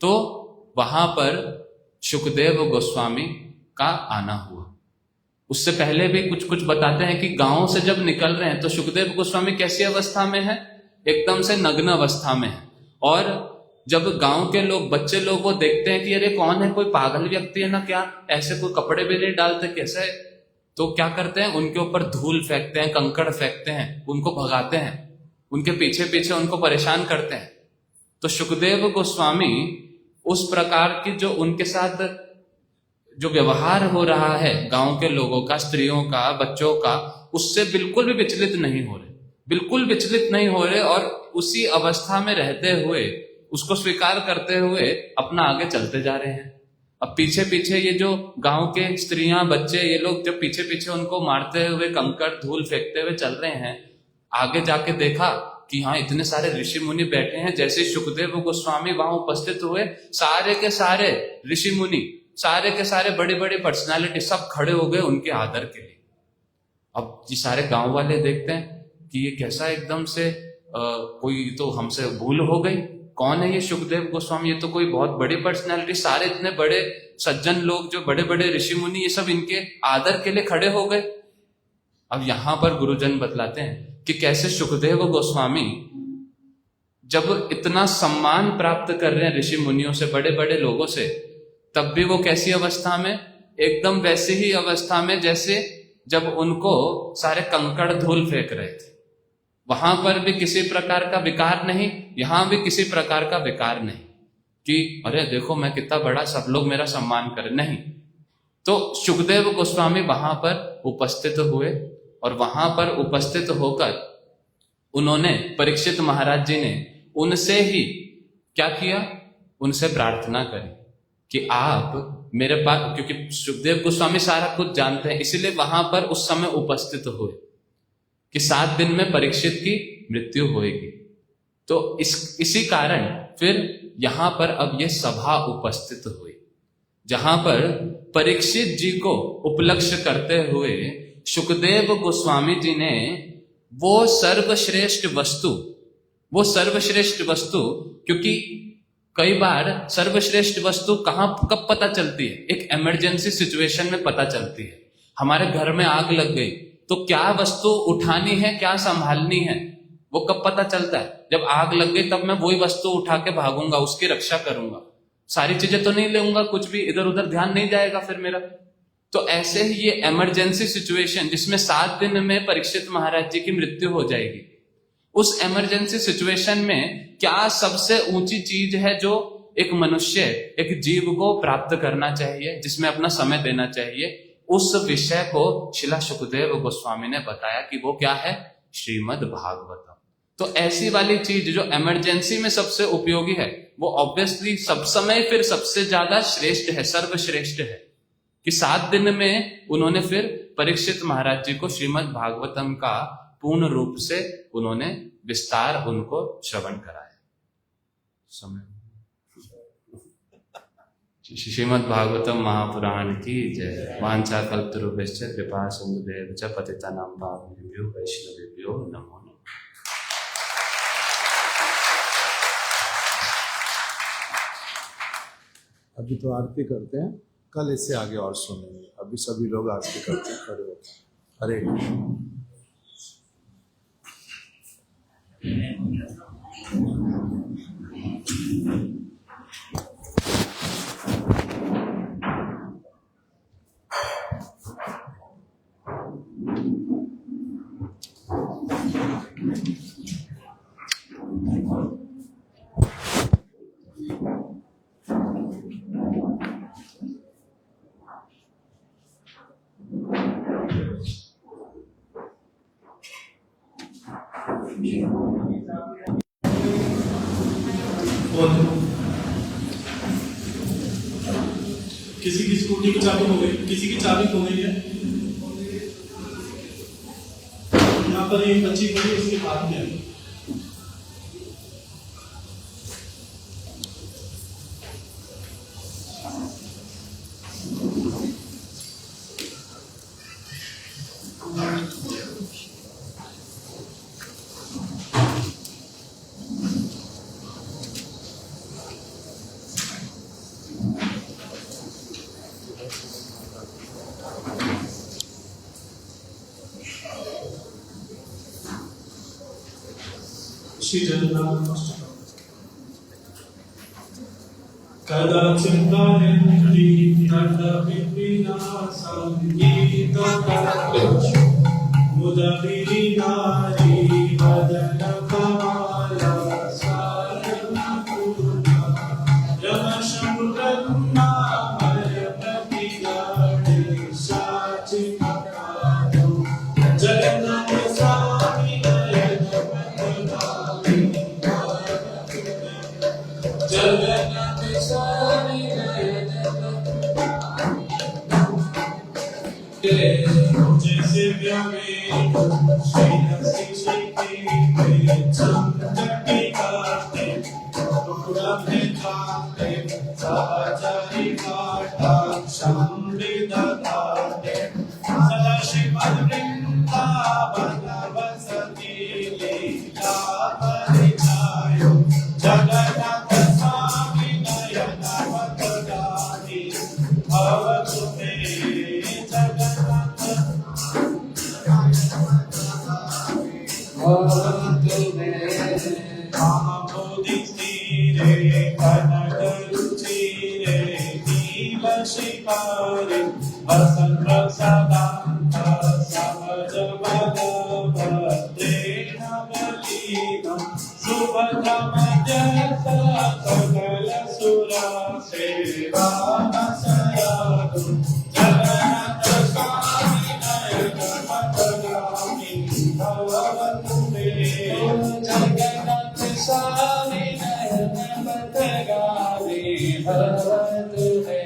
तो वहां पर शुकदेव गोस्वामी का आना हुआ। उससे पहले भी कुछ कुछ बताते हैं कि गांव से जब निकल रहे हैं तो शुकदेव गोस्वामी कैसी अवस्था में है, एकदम से नग्न अवस्था में है। और जब गांव के लोग, बच्चे लोग वो देखते हैं कि अरे कौन है, कोई पागल व्यक्ति है ना क्या, ऐसे कोई कपड़े भी नहीं डालते कैसे, तो क्या करते हैं, उनके ऊपर धूल फेंकते हैं, कंकड़ फेंकते हैं, उनको भगाते हैं, उनके पीछे पीछे उनको परेशान करते हैं। तो शुकदेव गोस्वामी उस प्रकार की जो उनके साथ जो व्यवहार हो रहा है गांव के लोगों का, स्त्रियों का, बच्चों का, उससे बिल्कुल भी विचलित नहीं हो रहे, बिल्कुल विचलित नहीं हो रहे, और उसी अवस्था में रहते हुए, उसको स्वीकार करते हुए अपना आगे चलते जा रहे हैं। अब पीछे पीछे ये जो गांव के स्त्रियां, बच्चे, ये लोग जब पीछे पीछे उनको मारते हुए, कंकड़ धूल फेंकते हुए चल रहे हैं, आगे जाके देखा कि हाँ इतने सारे ऋषि मुनि बैठे हैं। जैसे शुकदेव गोस्वामी वहां उपस्थित हुए, सारे के सारे ऋषि मुनि, सारे के सारे बड़ी बड़ी पर्सनालिटी सब खड़े हो गए उनके आदर के लिए। अब ये सारे गांव वाले देखते हैं कि ये कैसा एकदम से कोई तो हमसे भूल हो गई, कौन है ये शुकदेव गोस्वामी, ये तो कोई बहुत बड़ी पर्सनालिटी, सारे इतने बड़े सज्जन लोग, जो बड़े बड़े ऋषि मुनि, ये सब इनके आदर के लिए खड़े हो गए। अब यहां पर गुरुजन बतलाते हैं कि कैसे शुकदेव गोस्वामी जब इतना सम्मान प्राप्त कर रहे हैं ऋषि मुनियों से, बड़े बड़े लोगों से, तब भी वो कैसी अवस्था में, एकदम वैसी ही अवस्था में जैसे जब उनको सारे कंकड़ धूल फेंक रहे थे। वहां पर भी किसी प्रकार का विकार नहीं, यहां भी किसी प्रकार का विकार नहीं कि अरे देखो मैं कितना बड़ा, सब लोग मेरा सम्मान करें, नहीं। तो शुकदेव गोस्वामी वहां पर उपस्थित हुए, और वहां पर उपस्थित होकर उन्होंने, परीक्षित महाराज जी ने उनसे ही क्या किया, उनसे प्रार्थना करी कि आप मेरे पास, क्योंकि शुकदेव गोस्वामी सारा कुछ जानते हैं, इसलिए वहां पर उस समय उपस्थित हुए कि 7 दिन में परीक्षित की मृत्यु होगी। तो इसी कारण फिर यहां पर अब यह सभा उपस्थित हुई। जहां पर परीक्षित जी को उपलक्ष्य करते हुए शुकदेव गोस्वामी जी ने वो सर्वश्रेष्ठ वस्तु, क्योंकि कई बार सर्वश्रेष्ठ वस्तु कब पता चलती है? एक इमरजेंसी सिचुएशन में पता चलती है। हमारे घर में आग लग गई तो क्या वस्तु उठानी है, क्या संभालनी है, वो कब पता चलता है? जब आग लग गई तब मैं वही वस्तु उठा के भागूंगा, उसकी रक्षा करूंगा, सारी चीजें तो नहीं लेऊंगा, कुछ भी इधर उधर ध्यान नहीं जाएगा फिर मेरा। तो ऐसे ही ये इमरजेंसी सिचुएशन जिसमें 7 दिन में परीक्षित महाराज जी की मृत्यु हो जाएगी, उस इमरजेंसी सिचुएशन में क्या सबसे ऊंची चीज है जो एक मनुष्य, एक जीव को प्राप्त करना चाहिए, जिसमें अपना समय देना चाहिए? उस विषय को श्रीला शुकदेव गोस्वामी ने बताया कि वो क्या है? श्रीमद् भागवतम। तो ऐसी वाली चीज जो इमरजेंसी में सबसे उपयोगी है, वो ऑब्वियसली सब समय फिर सबसे ज्यादा श्रेष्ठ है, सर्वश्रेष्ठ है, कि 7 दिन में उन्होंने फिर परीक्षित महाराज जी को श्रीमद् भागवतम का पूर्ण रूप से उन्होंने विस्तार उनको श्रवण कराया। समय श्रीमद् भागवतम महापुराण की जय। वांछा कल्पतरुभ्यश्च कृपा सिन्धुभ्यश्च पतितानां पावनेभ्यो वैष्णवेभ्यो नमो नमः। अभी तो आरती करते हैं, कल इससे आगे और सुनेंगे। अभी सभी लोग आरती करते हैं, खड़े होते हैं। हरे कृष्ण। किसी की स्कूटी की चाबी हो गई, किसी की चाबी खो गई है। यहाँ पर एक बच्ची खड़ी है, उसके हाथ में है। श्री जगन्नाथ कदाचिन्तायन्ति तद्विनाशं मुदभिः नारी वदनकमाला सारमपूर्णा रमशङ्करनामयप्रतिगाढे साचिमकारो जगन्नाथ स्वामी जगन्नाथ स्वामी जैसे व्यामेन श्रीहस्ति श्रीके चंद्रकी काटे टुकड़े काटे सहचरी काटा संविदधाते सदा श्रीमद् वृंदावन वसति लीला परिचायो जगन्नाथ स्वामी नयन वदनानि भवतु मे कनकरुचिरे नीलशिखारे वसन्तसदान्त सहजबलभद्रेण बलीनं सुभद्रमध्यस्थ सकलसुरसेवानसयातु जगन्नाथ स्वामी नयन वदनानि भवतु मे जगन्नाथ स्वामी नयन वदनानि भवतु मे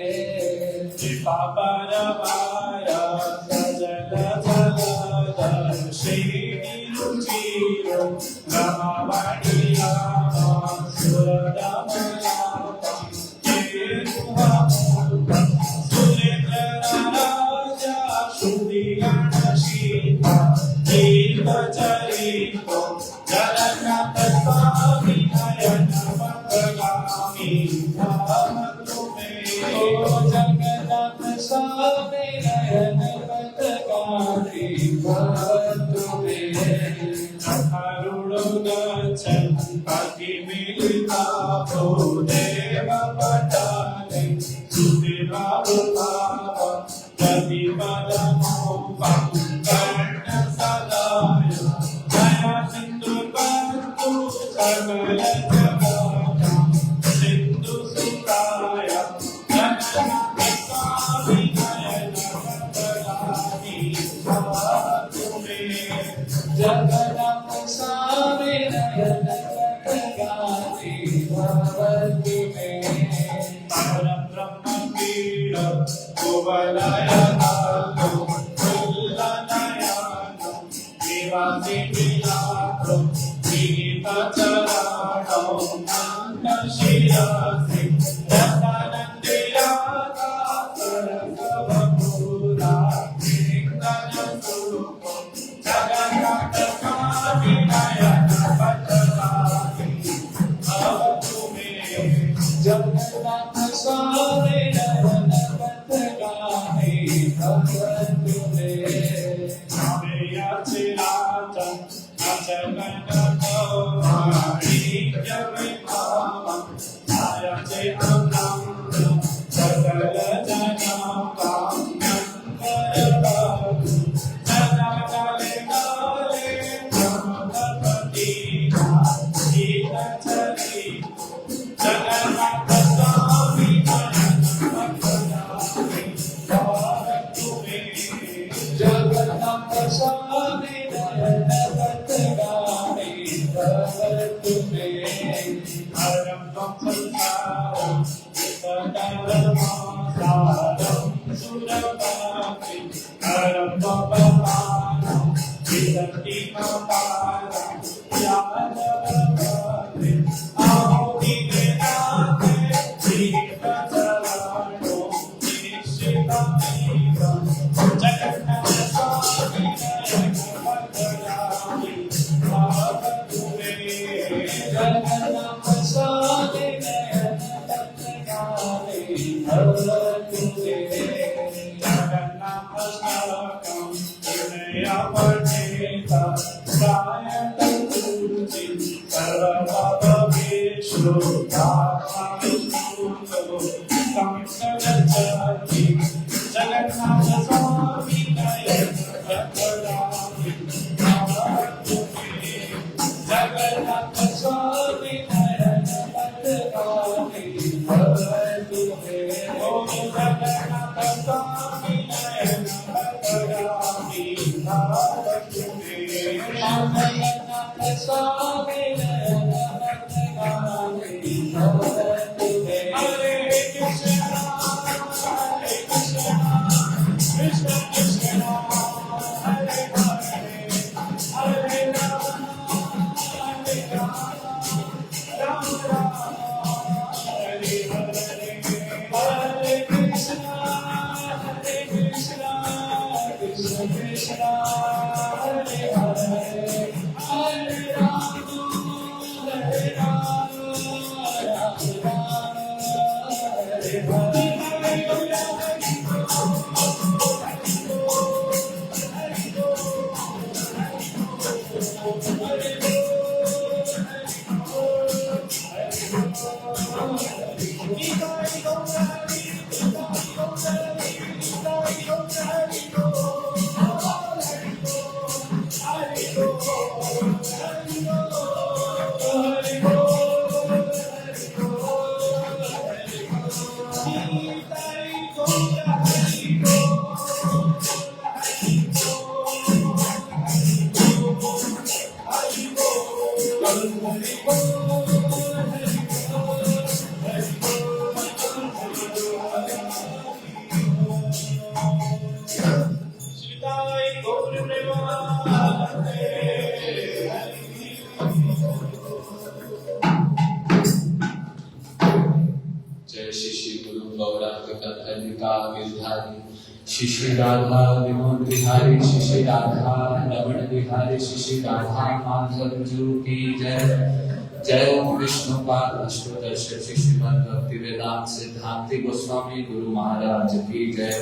कृपा परमाया सजल जलधर श्रीनिरुचिरो रमणीया सुरदमया गरुडो गच्छन् पतिमिलितापो देवपटाले सुतिभावभावं प्रतिपदमोपं कर्णसदाय दया सिन्धुपन्तु सकलजगतां सिन्धुसुताय जगन्नाथ स्वामी नयन पथगामी भवतु मे परम ब्रह्म पीड कुवलयनाथो कुल्लनयनो निवासी विलासो विहितचरणो नन्दशिरसि दत्तानन्दियाता सरसवपुरा लिङ्गनसूपो जगन्नाथ स्वामी नयन पथगामी भवतु मे जगन्नाथ स्वामी नयन पथगामी भवतु मे अभयचिराचं अचकनतो माणिक्यविभावं छायाचे अमृतं सकलजनं काम्यं वरदातु सदा काले काले ब्रह्मपतिना गीतचरी जगन्नाथ स्वामी नयन पथगामी भवतु मे जगन्नाथ स्वामी नयन पथगामी भवतु मे परं संसारं विपदरमासारं सुरपापि परं पवमानं विदतिमपारं यादवपत्रे आहुतिगणाते श्रीपचरणो निश्चितमेवं जगन्नाथ स्वामी नयन पथगामी भवतु मे जगन्नाथ स्वामी नयन पथगामी भवतु मे जगन्नाथस्तकं विनयपठेता गायतं तुलसीं सर्वपापविष्णु दाताविष्णुतो संसगच्छति जगन्नाथ स्वामी नयन पथगामी भवतु मे जगन्नाथ स्वामी नयन पथगामी भवतु मे ओम जगन्नाथ स्वामी नयन पथगामी भवतु मे जगन्नाथ स्वामी नयन पथगामी भवतु मे हरे कृष्ण कृष्ण कृष्ण हरे हरे हरे राम राम राम हरे हरे हरे कृष्ण कृष्ण कृष्ण हरे हरे हरे राम राम राम हरे हरे जय शिशि गुरु गौरांग कथलिका गिरधारी शिशि राधा विनोद बिहारी शिशि राधा रमण बिहारी शिशि राधा माधव जू की जय। जय ओम विष्णुपाद अष्टोदश श्री श्रीमद् भक्ति वेदांत सिद्धांति गोस्वामी गुरु महाराज की जय।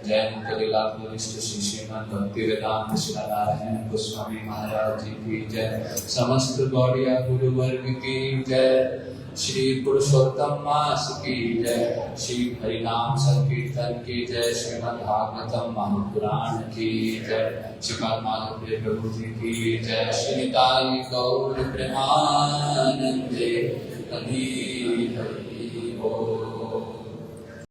जय मुकलिला वरिष्ठ श्री श्रीमद् भक्ति वेदांत नारायण गोस्वामी महाराज जी की जय। समस्त गौड़िया गुरु वर्ग की जय। श्री पुरुषोत्तम मास की जय। श्री हरिनाम संकीर्तन की जय। श्रीमद् भागवतम महापुराण की जय। श्रीमद् माधव प्रभु जी की जय। श्री निताई गौर प्रेमानंदे हरि हरि बोल।